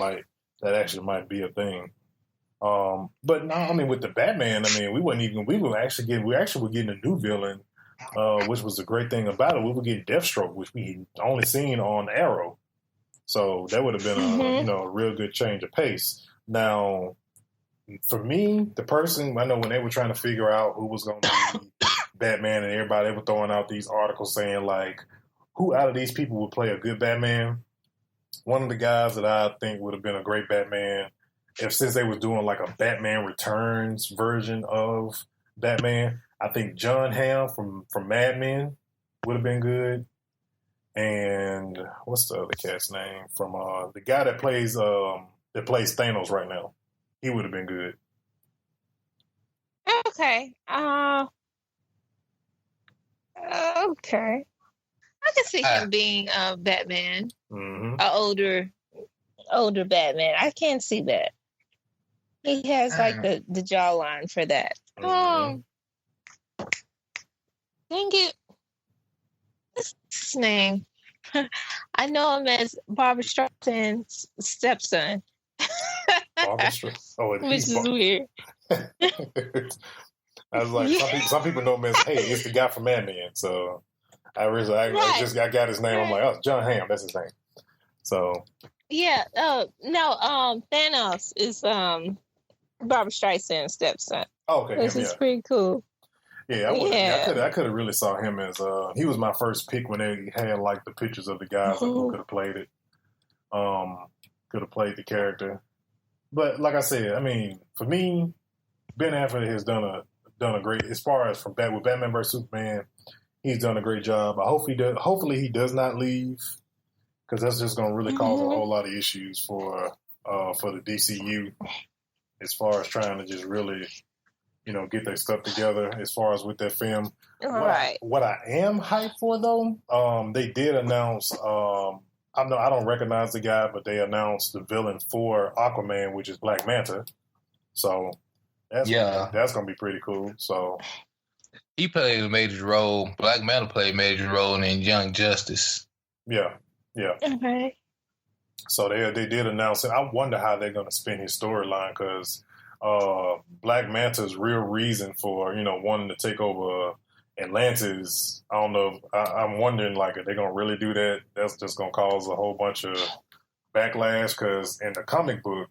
[SPEAKER 1] actually might be a thing. But no, I mean with the Batman, I mean we were getting a new villain, which was the great thing about it. We were getting Deathstroke, which we had only seen on Arrow, so that would have been a real good change of pace. Now, for me, the person I know when they were trying to figure out who was going to be Batman, and everybody they were throwing out these articles saying like, who out of these people would play a good Batman? One of the guys that I think would have been a great Batman, since they was doing like a Batman Returns version of Batman, I think John Hamm from Mad Men would have been good. And what's the other cat's name from the guy that plays Thanos right now? He would have been good.
[SPEAKER 2] Okay. Okay. I can see him being Batman.
[SPEAKER 1] Mm-hmm.
[SPEAKER 2] An older Batman. I can see that. He has like the jawline for that.
[SPEAKER 1] Mm-hmm.
[SPEAKER 2] Dang it. What's his name? I know him as Barbara Streisand's stepson. Which is weird.
[SPEAKER 1] I was like, some people know him as, hey, it's the guy from Mad Men. So I got his name. I'm like, oh, John Hamm, that's his name. So
[SPEAKER 2] yeah, Thanos is Barbara Streisand's stepson.
[SPEAKER 1] Oh, okay,
[SPEAKER 2] this is pretty cool.
[SPEAKER 1] Yeah, I could have really saw him as he was my first pick when they had like the pictures of the guys who could have played it. Could have played the character. But like I said, I mean, for me, Ben Affleck has done a great, as far as with Batman vs Superman, he's done a great job. I hope hopefully he does not leave, because that's just going to really cause a whole lot of issues for the DCU, as far as trying to just really get their stuff together as far as with that film.
[SPEAKER 2] Right.
[SPEAKER 1] What I am hyped for though, they did announce. I don't recognize the guy, but they announced the villain for Aquaman, which is Black Manta. So that's gonna be pretty cool. So
[SPEAKER 3] he played a major role. Black Manta played a major role in Young Justice.
[SPEAKER 1] Yeah.
[SPEAKER 2] Okay.
[SPEAKER 1] So they did announce it. I wonder how they're gonna spin his storyline because Black Manta's real reason for wanting to take over Atlantis. I don't know. I'm wondering if they're gonna really do that. That's just gonna cause a whole bunch of backlash because in the comic book,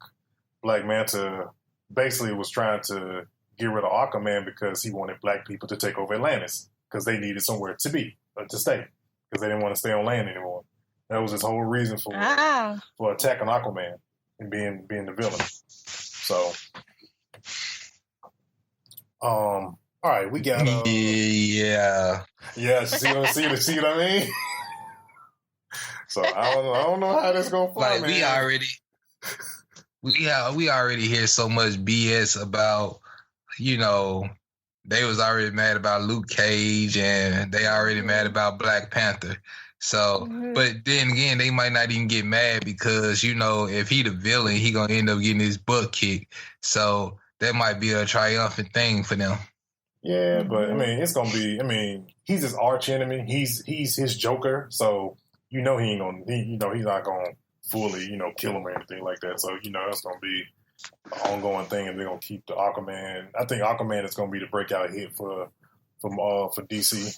[SPEAKER 1] Black Manta basically was trying to get rid of Aquaman because he wanted black people to take over Atlantis because they needed somewhere to be to stay because they didn't want to stay on land anymore. That was his whole reason for attacking Aquaman and being the villain. So, all right, we got
[SPEAKER 3] yeah.
[SPEAKER 1] See what I mean? So I don't know how that's gonna fly, man.
[SPEAKER 3] We already hear so much BS about, they was already mad about Luke Cage and they already mad about Black Panther. So, but then again, they might not even get mad because, if he the villain, he gonna end up getting his butt kicked. So that might be a triumphant thing for them.
[SPEAKER 1] Yeah, but it's gonna be. He's his arch enemy. He's his Joker. So he ain't gonna. He's not gonna fully kill him or anything like that. So that's gonna be an ongoing thing, and they're gonna keep the Aquaman. I think Aquaman is gonna be the breakout hit for DC.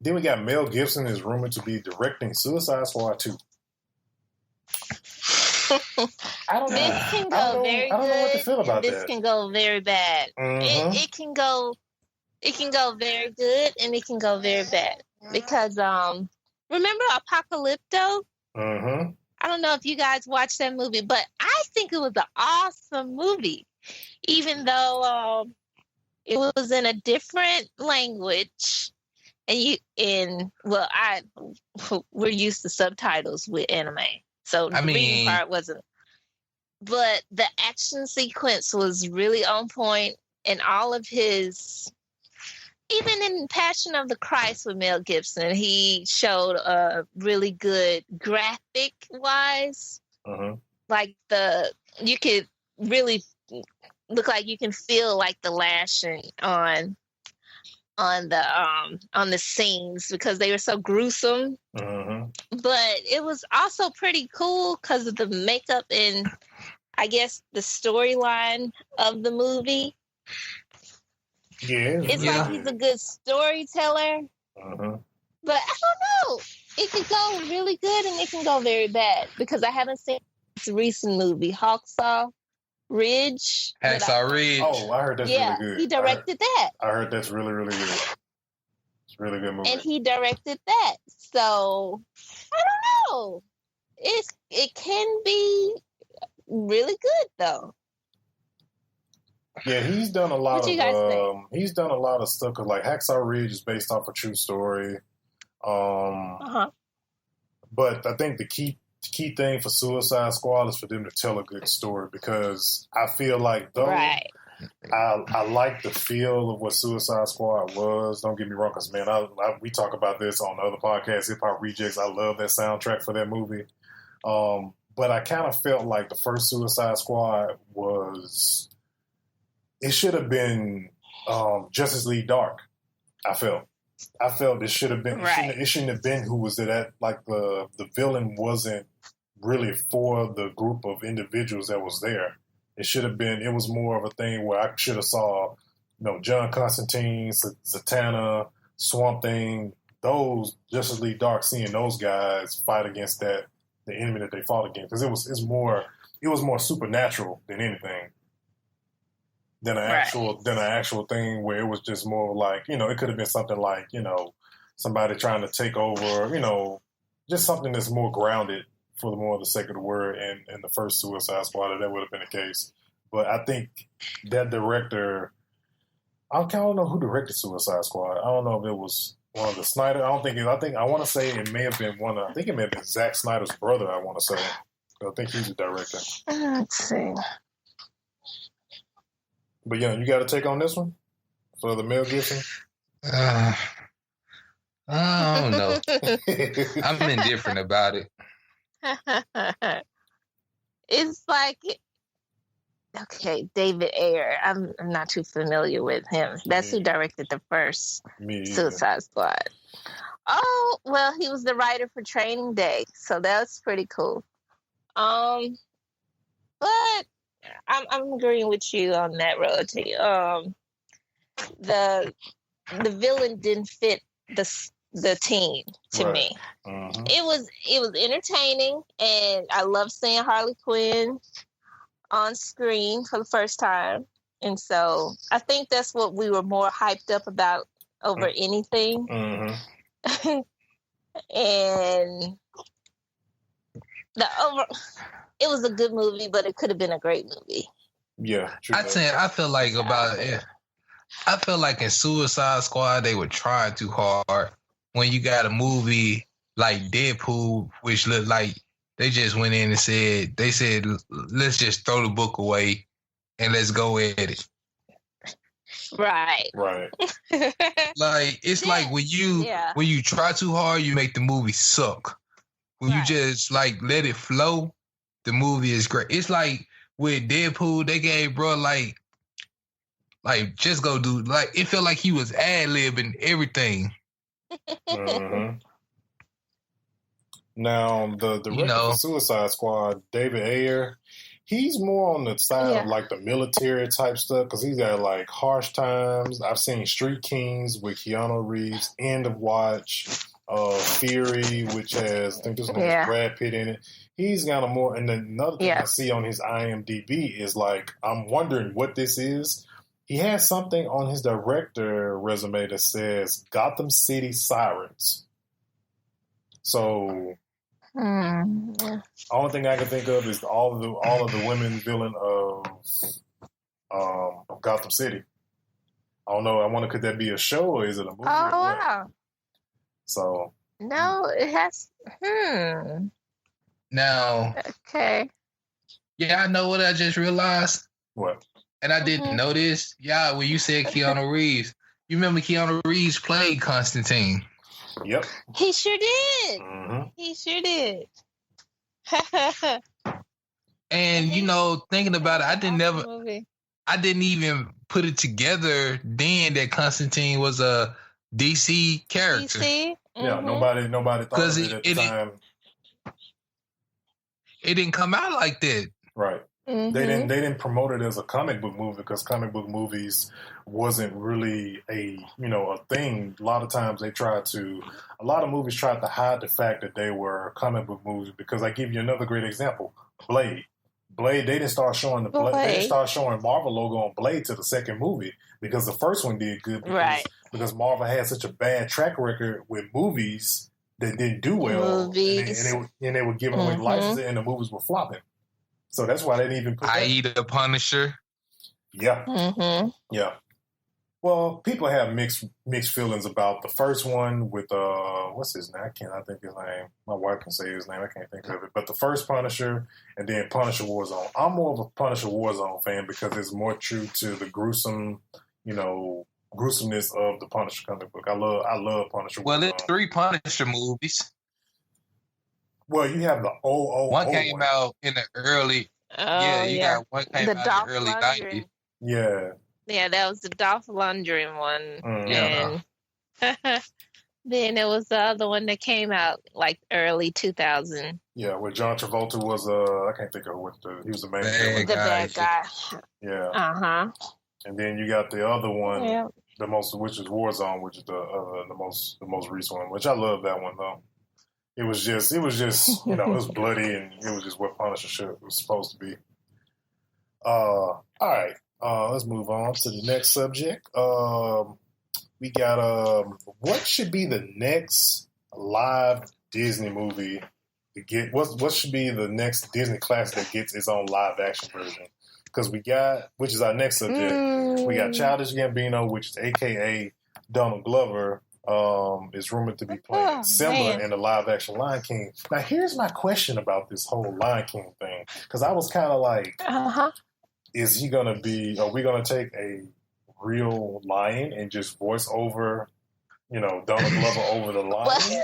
[SPEAKER 1] Then we got Mel Gibson is rumored to be directing Suicide Squad 2. I don't know.
[SPEAKER 2] This can go very good. I don't know what to feel about that. This can go very bad. Mm-hmm. It can go very good and it can go very bad because remember Apocalypto? Mm-hmm. I don't know if you guys watched that movie, but I think it was an awesome movie, even though it was in a different language. We're used to subtitles with anime, so the reading part wasn't. But the action sequence was really on point, and all of his, even in Passion of the Christ with Mel Gibson, he showed a really good graphic wise. Like you could really look like you can feel like the lashing on the scenes because they were so gruesome. But it was also pretty cool because of the makeup and I guess the storyline of the movie.
[SPEAKER 1] Yeah,
[SPEAKER 2] it's like he's a good storyteller. But I don't know. It can go really good and it can go very bad because I haven't seen this recent movie, Hacksaw Ridge.
[SPEAKER 3] Hacksaw Ridge.
[SPEAKER 1] Oh, I heard that's really good.
[SPEAKER 2] He directed that.
[SPEAKER 1] I heard that's really, really good. It's a really good movie.
[SPEAKER 2] And he directed that. So, I don't know. It can be really good, though.
[SPEAKER 1] Yeah, he's done a lot he's done a lot of stuff because like Hacksaw Ridge is based off a true story. But I think the key thing for Suicide Squad is for them to tell a good story because I feel like I like the feel of what Suicide Squad was. Don't get me wrong, because man, we talk about this on the other podcast, Hip Hop Rejects. I love that soundtrack for that movie. But I kind of felt like the first Suicide Squad it should have been Justice League Dark. I felt it should have been. It shouldn't have been who was it at. Like the villain wasn't really for the group of individuals that was there. It should have been. It was more of a thing where I should have saw, John Constantine, Zatanna, Swamp Thing, those Justice League Dark, seeing those guys fight against the enemy that they fought against, because it was more supernatural than anything. Than an actual thing where it was just more like, it could have been something like, somebody trying to take over, just something that's more grounded for the more of the sake of the word. And in the first Suicide Squad, that would have been the case. But I think that director, I don't know who directed Suicide Squad. I don't know if it was one of the Snyder. I want to say it may have been Zack Snyder's brother, I want to say. I think he's the director.
[SPEAKER 2] Let's see.
[SPEAKER 1] But yeah, you got to take on this one for the Mel Gibson.
[SPEAKER 3] I don't know. I'm indifferent about it.
[SPEAKER 2] It's like, okay, David Ayer. I'm not too familiar with him. That's who directed the first Suicide Squad. Oh, well, he was the writer for Training Day, so that's pretty cool. But I'm agreeing with you on that, Royalty. The villain didn't fit the team to me.
[SPEAKER 1] Uh-huh.
[SPEAKER 2] It was entertaining, and I love seeing Harley Quinn on screen for the first time, and so I think that's what we were more hyped up about over anything.
[SPEAKER 1] Uh-huh.
[SPEAKER 2] And it was a good movie, but it could have been a great movie.
[SPEAKER 1] Yeah, true.
[SPEAKER 3] I feel like I feel like in Suicide Squad they were trying too hard. When you got a movie like Deadpool, which looked like they just went in and said let's just throw the book away and let's go at it.
[SPEAKER 2] Right.
[SPEAKER 3] Like it's like when you try too hard, you make the movie suck. When you just like let it flow, the movie is great. It's like with Deadpool, they gave bro like just go do like it felt like he was ad-libbing everything.
[SPEAKER 1] Uh-huh. Now the director of Suicide Squad, David Ayer, he's more on the side of like the military type stuff because he's got like Harsh Times. I've seen Street Kings with Keanu Reeves, End of Watch, Fury, which has I think this one has Brad Pitt in it. He's got a more, and then another thing I see on his IMDb is like I'm wondering what this is. He has something on his director resume that says Gotham City Sirens. So, only thing I can think of is all of the women villain of Gotham City. I don't know. I wonder could that be a show or is it a movie?
[SPEAKER 2] Oh wow!
[SPEAKER 1] So
[SPEAKER 2] no, it has.
[SPEAKER 3] Now,
[SPEAKER 2] okay.
[SPEAKER 3] Yeah, I know what I just realized.
[SPEAKER 1] What?
[SPEAKER 3] And I didn't know this. Yeah, when you said Keanu Reeves, you remember Keanu Reeves played Constantine.
[SPEAKER 1] Yep.
[SPEAKER 2] He sure did.
[SPEAKER 1] Mm-hmm.
[SPEAKER 2] He sure did.
[SPEAKER 3] And thinking about it, I didn't even put it together then that Constantine was a DC character.
[SPEAKER 2] DC? Mm-hmm.
[SPEAKER 1] Yeah, nobody thought of it at the time.
[SPEAKER 3] It didn't come out like that.
[SPEAKER 1] Right.
[SPEAKER 2] Mm-hmm.
[SPEAKER 1] They didn't promote it as a comic book movie because comic book movies wasn't really a thing. A lot of times a lot of movies tried to hide the fact that they were comic book movies because I give you another great example. Blade, they didn't start showing they didn't start showing Marvel logo on Blade to the second movie because the first one did good because Marvel had such a bad track record with movies that didn't do well. And they were giving away licenses and the movies were flopping. So that's why they didn't even put that.
[SPEAKER 3] I.e. the Punisher.
[SPEAKER 1] Yeah.
[SPEAKER 2] Mm-hmm.
[SPEAKER 1] Yeah. Well, people have mixed feelings about the first one with what's his name? I cannot think his name. My wife can say his name. I can't think of it. But the first Punisher and then Punisher Warzone. I'm more of a Punisher Warzone fan because it's more true to the gruesomeness of the Punisher comic book. I love Punisher.
[SPEAKER 3] Well, there's 3 Punisher movies.
[SPEAKER 1] Well, you have the
[SPEAKER 3] one came out in the early. Got one came out in the early 90s.
[SPEAKER 1] Yeah.
[SPEAKER 2] Yeah, that was the Dolph Lundgren one. And then there was the other one that came out like early 2000.
[SPEAKER 1] Yeah, where John Travolta was I can't think of he was the main villain.
[SPEAKER 2] The bad guy.
[SPEAKER 1] Yeah.
[SPEAKER 2] Uh-huh.
[SPEAKER 1] And then you got the other one, which is Warzone, which is the most recent one, which I love that one though. It was just it was bloody and it was just what Punisher was supposed to be. All right. Let's move on to the next subject. We got what should be the next live Disney movie to get? What should be the next Disney classic that gets its own live action version? Because we got, which is our next subject, we got Childish Gambino, which is AKA Donald Glover, is rumored to be playing Simba in the live action Lion King. Now, here's my question about this whole Lion King thing, because I was kind of like, is he gonna be? Are we gonna take a real lion and just voice over, Donald Glover over the lion?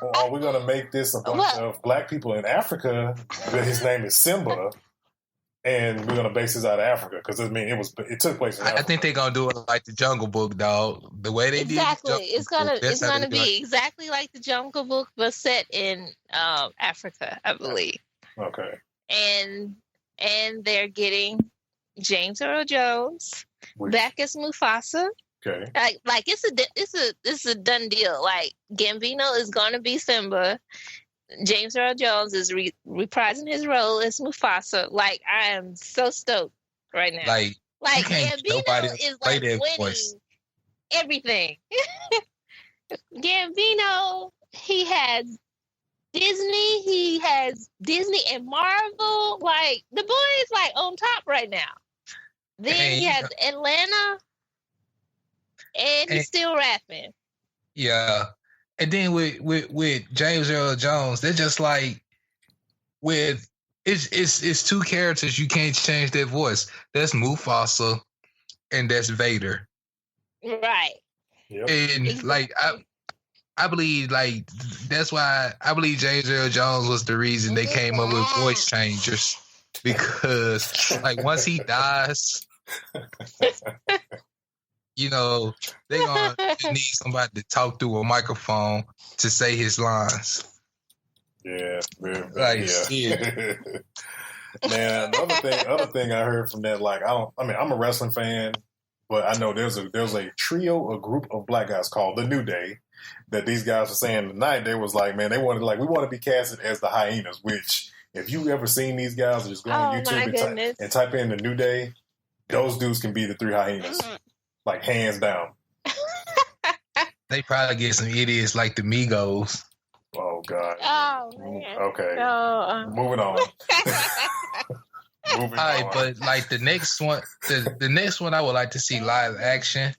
[SPEAKER 1] Or are we gonna make this a bunch of black people in Africa that his name is Simba? And we're gonna base this out of Africa because it took place in Africa.
[SPEAKER 3] I think they're gonna do it like the Jungle Book, dog. The way they
[SPEAKER 2] exactly.
[SPEAKER 3] did
[SPEAKER 2] It's gonna be exactly like the Jungle Book, but set in Africa, I believe.
[SPEAKER 1] Okay.
[SPEAKER 2] And they're getting James Earl Jones back as Mufasa.
[SPEAKER 1] Okay.
[SPEAKER 2] Like it's a done deal. Like Gambino is gonna be Simba. James Earl Jones is reprising his role as Mufasa. Like, I am so stoked right now.
[SPEAKER 3] Like
[SPEAKER 2] Gambino is like winning everything. Gambino, he has Disney and Marvel. Like, the boy is like on top right now. Then he has Atlanta, and he's still rapping.
[SPEAKER 3] Yeah. And then with James Earl Jones, they're just like it's two characters. You can't change their voice. That's Mufasa and that's Vader.
[SPEAKER 2] Right.
[SPEAKER 1] Yep.
[SPEAKER 3] And exactly. I believe that's why I believe James Earl Jones was the reason they came up with voice changers, because like once he dies, they're going to need somebody to talk through a microphone to say his lines.
[SPEAKER 1] Yeah.
[SPEAKER 3] Yeah.
[SPEAKER 1] Man, other thing I heard from that, I'm a wrestling fan, but I know there's a trio, a group of black guys called The New Day that these guys were saying tonight. They was like, man, we want to be casted as the Hyenas, which if you ever seen these guys, just go on YouTube and type in The New Day, those dudes can be the three hyenas. Like, hands down.
[SPEAKER 3] They probably get some idiots like the Migos.
[SPEAKER 1] Oh, God.
[SPEAKER 2] Oh, man.
[SPEAKER 1] Okay. Moving on.
[SPEAKER 3] All right, but like the next one I would like to see live action,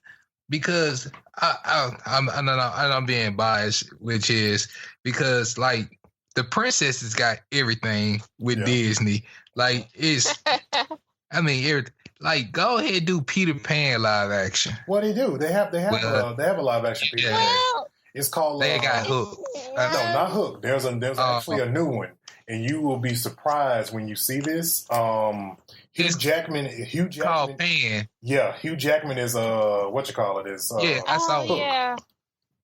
[SPEAKER 3] because I'm being biased, which is because like the princesses got everything with Disney. Like everything. Like, go ahead and do Peter Pan live action.
[SPEAKER 1] What they do? They have a live action Peter Pan. It's called.
[SPEAKER 3] They got Hook.
[SPEAKER 1] No, not Hook. There's actually a new one, and you will be surprised when you see this. Hugh Jackman.
[SPEAKER 3] Called Pan.
[SPEAKER 1] Yeah, Hugh Jackman is what you call it is.
[SPEAKER 3] I saw Hook.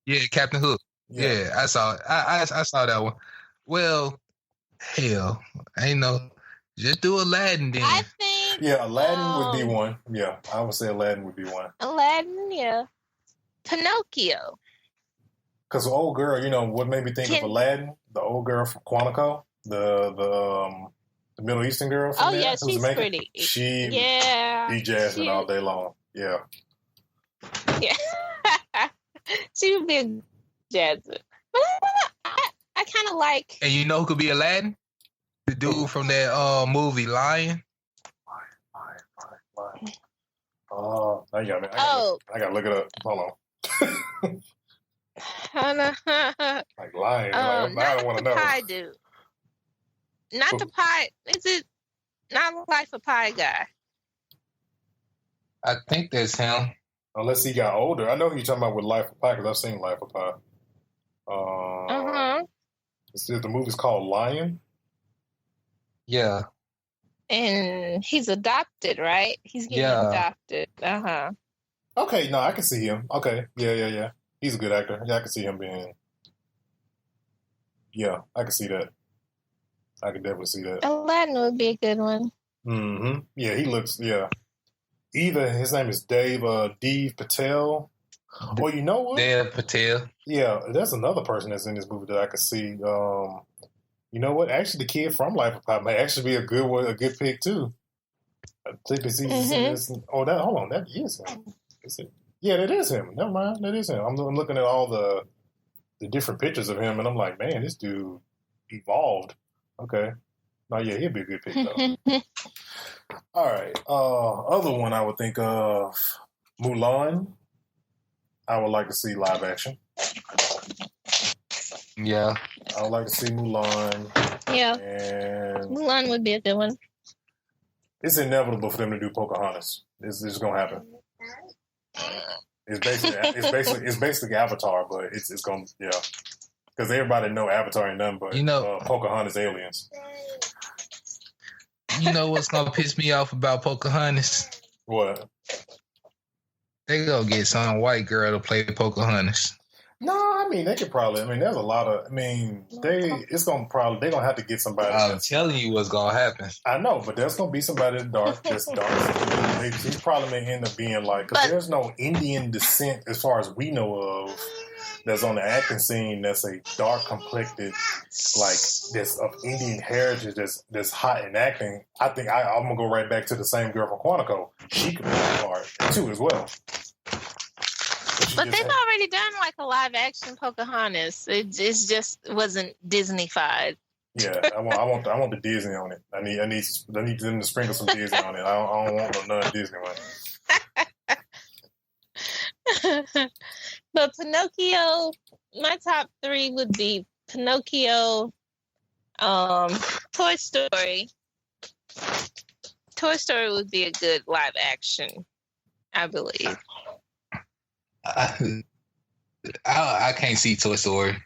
[SPEAKER 3] Yeah, Captain Hook. Yeah, I saw it. I saw that one. Well, hell, just do Aladdin then.
[SPEAKER 2] I think.
[SPEAKER 1] Yeah, Aladdin would be one. Yeah, I would say Aladdin would be one.
[SPEAKER 2] Aladdin, yeah. Pinocchio.
[SPEAKER 1] Because the old girl, what made me think of Aladdin? The old girl from Quantico, the Middle Eastern girl. From there,
[SPEAKER 2] yeah, she's pretty.
[SPEAKER 1] She be jazzing all day long. Yeah.
[SPEAKER 2] Yeah. She would be a jazzer. But I kind of like.
[SPEAKER 3] And who could be Aladdin? The dude from that movie Lion.
[SPEAKER 1] Oh, now you got me. I got to look it up. Hold on. Like Lion. I don't want to know.
[SPEAKER 2] Pie dude. Not the pie. Is it not Life of Pi guy?
[SPEAKER 3] I think that's him.
[SPEAKER 1] Unless he got older. I know who you're talking about with Life of Pi because I've seen Life of Pi. The movie's called Lion.
[SPEAKER 3] Yeah.
[SPEAKER 2] And he's adopted, right? He's getting adopted.
[SPEAKER 1] Okay, no, I can see him. Okay, yeah. He's a good actor. Yeah, I can see him being. Yeah, I can see that. I can definitely see that.
[SPEAKER 2] Aladdin would be a good one.
[SPEAKER 1] Mm-hmm. Yeah, he looks. Yeah. Either his name is Dev Patel. Or you know what?
[SPEAKER 3] Dev Patel.
[SPEAKER 1] Yeah, there's another person that's in this movie that I could see. You know what? Actually, the kid from Life of Pi may actually be a good one, a good pick too. I think this. Hold on, that is him. Is it? Yeah, that is him. Never mind, that is him. I'm looking at all the different pictures of him, and I'm like, man, this dude evolved. Okay. Oh yeah, he'd be a good pick though. All right. Other one I would think of, Mulan. I would like to see live action.
[SPEAKER 3] Yeah.
[SPEAKER 1] I would like to see Mulan.
[SPEAKER 2] Yeah.
[SPEAKER 1] And
[SPEAKER 2] Mulan would be a good one.
[SPEAKER 1] It's inevitable for them to do Pocahontas. It's just gonna happen. It's basically Avatar, but it's gonna because everybody know Avatar ain't nothing but Pocahontas aliens.
[SPEAKER 3] You know what's gonna piss me off about Pocahontas?
[SPEAKER 1] What?
[SPEAKER 3] They gonna get some white girl to play Pocahontas.
[SPEAKER 1] No, I mean they could probably. I mean, there's a lot of. I mean, they're gonna have to get somebody.
[SPEAKER 3] I'm telling you what's gonna happen.
[SPEAKER 1] I know, but there's gonna be somebody that's dark. He probably may end up being like, because there's no Indian descent as far as we know of. That's on the acting scene. That's a dark complected, like that's of Indian heritage. That's hot in acting. I think I'm gonna go right back to the same girl from Quantico. She could play the part too as well.
[SPEAKER 2] But they've already done like a live action Pocahontas. It just wasn't Disney-fied.
[SPEAKER 1] Yeah, I want the Disney on it. I need them to sprinkle some Disney on it. I don't want no non-Disney one.
[SPEAKER 2] But Pinocchio, my top 3 would be Pinocchio, Toy Story. Toy Story would be a good live action, I believe.
[SPEAKER 3] I can't see Toy Story.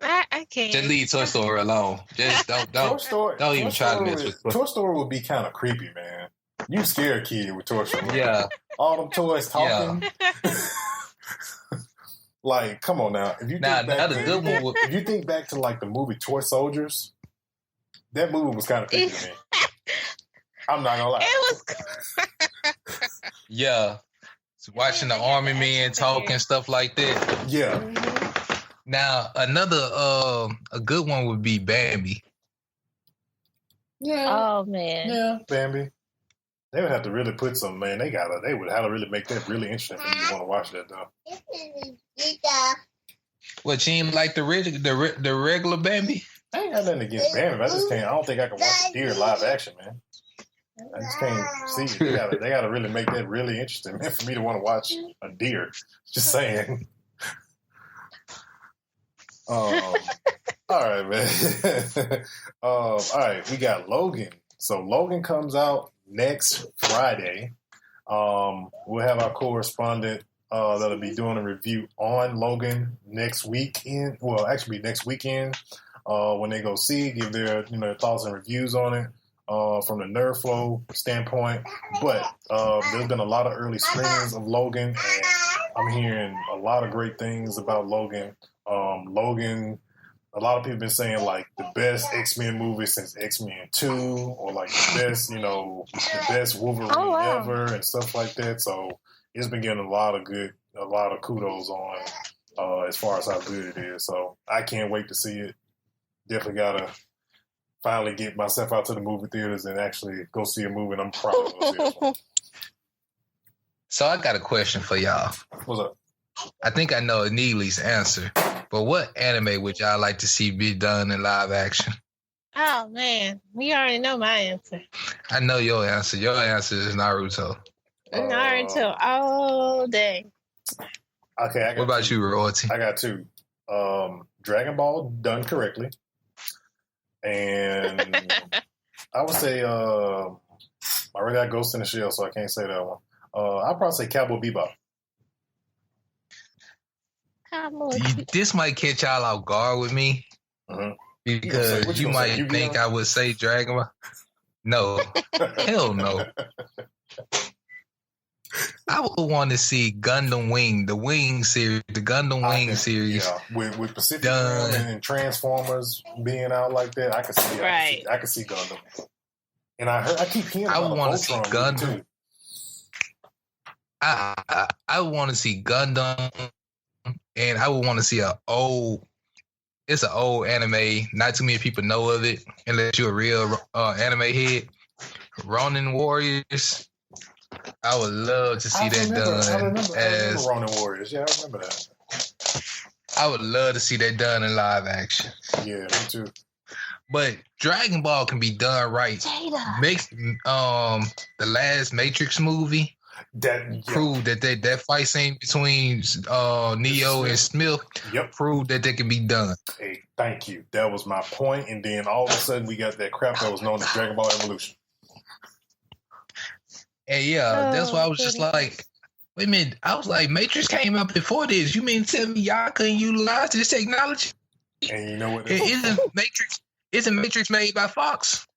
[SPEAKER 2] I can't.
[SPEAKER 3] Just leave Toy Story alone. Just don't even try to mess with
[SPEAKER 1] Toy Story would be kind of creepy, man. You scare a kid with Toy Story.
[SPEAKER 3] Yeah.
[SPEAKER 1] All them toys talking. Yeah. Like, come on now. If you if you think back to like the movie Toy Soldiers, that movie was kind of creepy to me. I'm not gonna lie.
[SPEAKER 2] It was.
[SPEAKER 3] Yeah. Watching the army men talk and stuff like that.
[SPEAKER 1] Yeah.
[SPEAKER 3] Now another a good one would be Bambi.
[SPEAKER 2] Yeah. Oh man.
[SPEAKER 1] Yeah, Bambi. They would have to really put some They would have to really make that really interesting for you to want to watch that though.
[SPEAKER 3] What, you ain't like the regular Bambi?
[SPEAKER 1] I ain't got nothing against Bambi. I just can't. I don't think I can watch a deer live action, man. I just can't see it. They gotta really make that really interesting, man, for me to want to watch a deer. Just saying. All right, man. All right, we got Logan. So Logan comes out next Friday. We'll have our correspondent that'll be doing a review on Logan next weekend. Well, actually next weekend when they go see, give their thoughts and reviews on it. From the NerdFlow standpoint, but there's been a lot of early screenings of Logan, and I'm hearing a lot of great things about Logan. Logan, a lot of people have been saying like the best X-Men movie since X-Men 2, or like the best Wolverine ever, and stuff like that. So it's been getting a lot of kudos on as far as how good it is. So I can't wait to see it. Definitely gotta finally get myself out to the movie theaters and actually go see a movie, and I'm probably going to see this one.
[SPEAKER 3] So I got a question for y'all.
[SPEAKER 1] What's up?
[SPEAKER 3] I think I know Neely's answer, but what anime would y'all like to see be done in live action?
[SPEAKER 2] Oh, man. You already know my answer.
[SPEAKER 3] I know your answer. Your answer is Naruto.
[SPEAKER 2] Naruto all day.
[SPEAKER 1] Okay.
[SPEAKER 3] What about you, Royalty?
[SPEAKER 1] I got 2. Dragon Ball done correctly. And I would say I already got Ghost in the Shell, so I can't say that one. I'd probably say Cowboy Bebop.
[SPEAKER 3] This might catch y'all off guard with me, because you might think I would say Dragon Ball. No, hell no. I would want to see Gundam Wing, the Wing series, the Gundam Wing series.
[SPEAKER 1] Yeah, with Pacific Rim and Transformers being out like that, I could see. Right. I could see Gundam. And I keep hearing. I would want to see Gundam.
[SPEAKER 3] I want to see Gundam, and I would want to see it's an old anime. Not too many people know of it, unless you're a real anime head. Ronin Warriors. I would love to see that done.
[SPEAKER 1] I remember Ronin Warriors. Yeah, I remember that.
[SPEAKER 3] I would love to see that done in live action.
[SPEAKER 1] Yeah, me too.
[SPEAKER 3] But Dragon Ball can be done right. Makes the last Matrix movie proved that fight scene between Neo and Smith proved that can be done.
[SPEAKER 1] Hey, thank you. That was my point. And then all of a sudden we got that crap that was known as Dragon Ball Evolution.
[SPEAKER 3] And yeah, that's why I was just
[SPEAKER 2] goodness.
[SPEAKER 3] like, wait a minute. I was like, Matrix came out before this. You mean to tell me y'all couldn't utilize this technology?
[SPEAKER 1] And you know what?
[SPEAKER 3] Isn't Matrix made by Fox?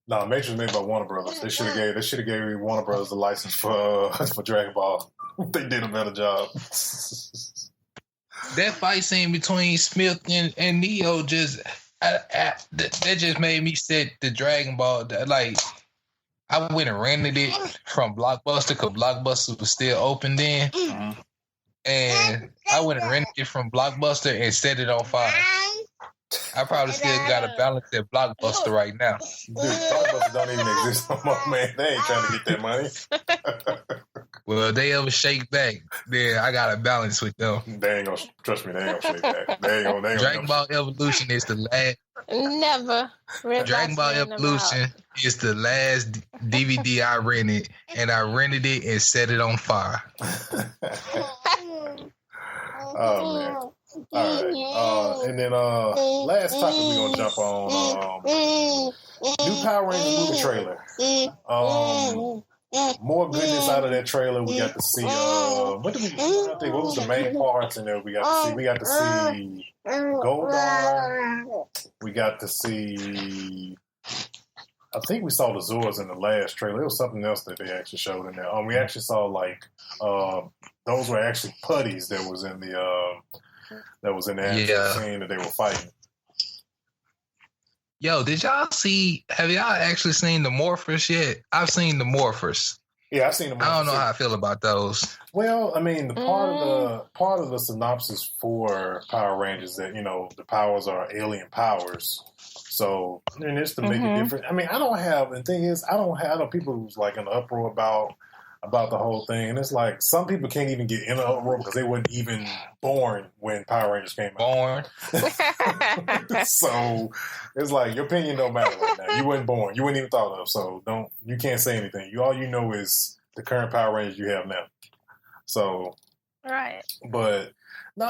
[SPEAKER 1] No, Matrix made by Warner Brothers. They should have gave Warner Brothers the license for Dragon Ball. They did a better job.
[SPEAKER 3] That fight scene between Smith and Neo that just made me set the Dragon Ball. Like, I went and rented it from Blockbuster because Blockbuster was still open then.
[SPEAKER 1] Mm-hmm.
[SPEAKER 3] And I went and rented it from Blockbuster and set it on fire. I probably still got a balance at Blockbuster right now.
[SPEAKER 1] Dude, Blockbuster don't even exist no more, man. They ain't trying to get that money.
[SPEAKER 3] Well, if they ever shake back, then I got a balance with them.
[SPEAKER 1] They ain't gonna, trust me, they ain't gonna shake back. They ain't gonna
[SPEAKER 3] Dragon Ball Evolution is the last.
[SPEAKER 2] Never.
[SPEAKER 3] Dragon Ball Evolution is the last DVD I rented, and I rented it and set it on fire.
[SPEAKER 1] Oh man. All right. And then last topic we're gonna jump on. New Power Rangers movie trailer. More goodness out of that trailer. We got to see what was the main parts in there? We got to see Goldar. We got to see, I think we saw the Zords in the last trailer. It was something else that they actually showed in there. We actually saw like those were actually putties that was in the actual scene that they were fighting. Yo,
[SPEAKER 3] have y'all actually seen the Morphers yet? I've seen the Morphers.
[SPEAKER 1] Yeah, I've seen the Morphers.
[SPEAKER 3] I don't know how I feel about those.
[SPEAKER 1] Well, I mean, the part of the synopsis for Power Rangers that, the powers are alien powers. So, and it's to make it different. I mean, I don't have people who's like in an uproar about the whole thing. And it's like, some people can't even get in an uproar because they weren't even born when Power Rangers came out. So, it's like, your opinion don't matter right now. You weren't born. You weren't even thought of. So, you can't say anything. All you know is the current Power Rangers you have now. So,
[SPEAKER 2] right.
[SPEAKER 1] But, no.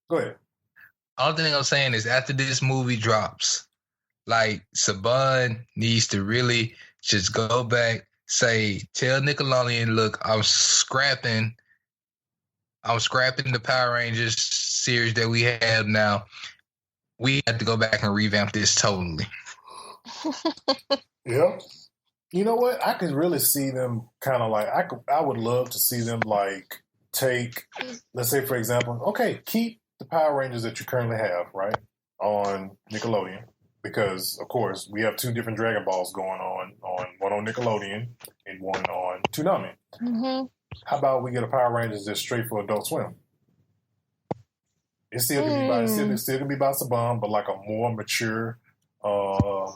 [SPEAKER 3] Go ahead. Only thing I'm saying is after this movie drops, like, Saban needs to really just go back, tell Nickelodeon, look, I'm scrapping the Power Rangers series that we have now. We have to go back and revamp this totally.
[SPEAKER 1] Yeah. You know what? I could really see them kind of like, I would love to see them like take, let's say for example, okay, keep the Power Rangers that you currently have, right, on Nickelodeon. Because, of course, we have two different Dragon Balls going on one on Nickelodeon and one on Toonami. Mm-hmm. How about we get a Power Rangers that's straight for Adult Swim? It's still gonna be about Saban, but like a more mature, Power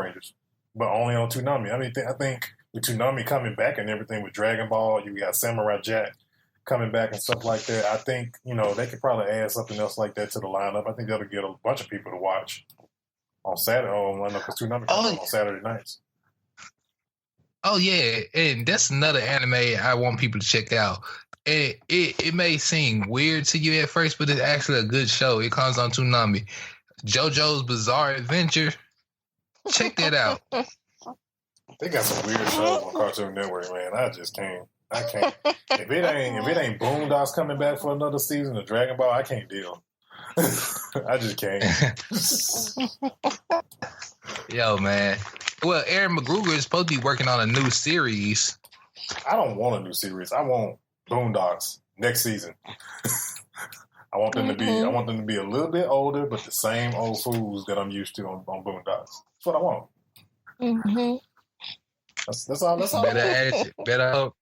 [SPEAKER 1] Rangers, but only on Toonami. I mean, I think with Toonami coming back and everything with Dragon Ball, you got Samurai Jack coming back and stuff like that. I think, they could probably add something else like that to the lineup. I think that'll get a bunch of people to watch on Saturday. Because Toonami comes on Saturday nights.
[SPEAKER 3] Oh, yeah. And that's another anime I want people to check out. And it may seem weird to you at first, but it's actually a good show. It comes on Toonami. JoJo's Bizarre Adventure. Check that out.
[SPEAKER 1] They got some weird shows on Cartoon Network, man. I just can't. I can't. If it ain't Boondocks coming back for another season of Dragon Ball, I can't deal. I just can't.
[SPEAKER 3] Yo, man. Well, Aaron McGruger is supposed to be working on a new series.
[SPEAKER 1] I don't want a new series. I want Boondocks next season. I want them to be a little bit older, but the same old fools that I'm used to on Boondocks. That's what I want. Mm-hmm. That's all.
[SPEAKER 3] Better attitude. Better hope.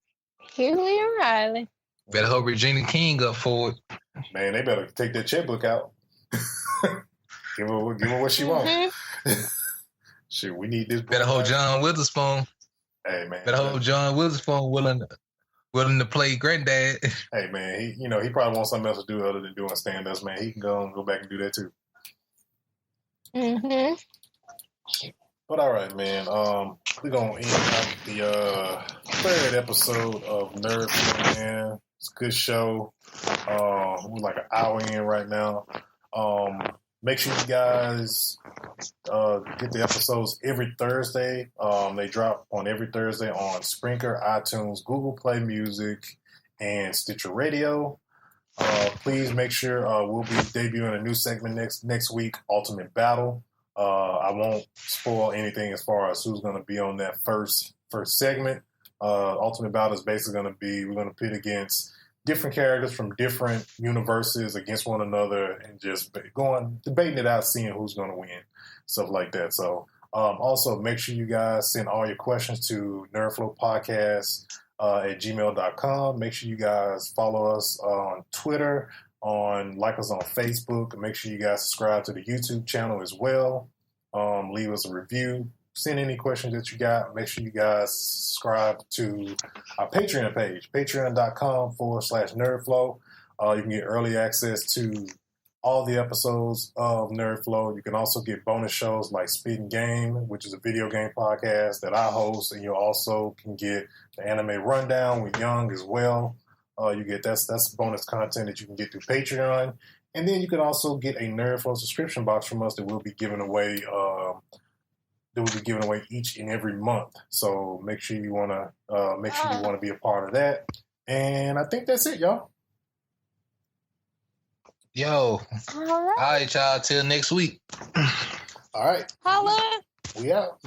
[SPEAKER 2] Huey and Riley.
[SPEAKER 3] Better hope Regina King up for it.
[SPEAKER 1] Man, they better take that checkbook out. give her what she wants. Shit, we need this.
[SPEAKER 3] Better hope John Witherspoon.
[SPEAKER 1] Hey man.
[SPEAKER 3] Better hope John Witherspoon willing to play granddad.
[SPEAKER 1] Hey man, he probably wants something else to do other than doing stand-ups, man. He can go back and do that too. Mm-hmm. But all right, man. We're gonna end out the third episode of NerdFlow, man. It's a good show. We're like an hour in right now. Make sure you guys get the episodes every Thursday. They drop on every Thursday on Spreaker, iTunes, Google Play Music, and Stitcher Radio. Please make sure we'll be debuting a new segment next week, Ultimate Battle. I won't spoil anything as far as who's going to be on that first segment. Ultimate Battle is basically going to be, we're going to pit against different characters from different universes against one another and just debating it out, seeing who's going to win, stuff like that. So also make sure you guys send all your questions to NerdFlow Podcast at gmail.com. Make sure you guys follow us on Twitter, like us on Facebook. Make sure you guys subscribe to the YouTube channel as well. Leave us a review. Send any questions that you got. Make sure you guys subscribe to our Patreon page, patreon.com/NerdFlow. You can get early access to all the episodes of NerdFlow. You can also get bonus shows like Speed Game, which is a video game podcast that I host, and you also can get the Anime Rundown with Young as well. You get that's bonus content that you can get through Patreon, and then you can also get a NerdFlow subscription box from us that we'll be giving away. Each and every month. So make sure you want to be a part of that. And I think that's it, y'all.
[SPEAKER 3] Yo. All right, y'all. Till next week.
[SPEAKER 1] All right.
[SPEAKER 2] Holla.
[SPEAKER 1] We out.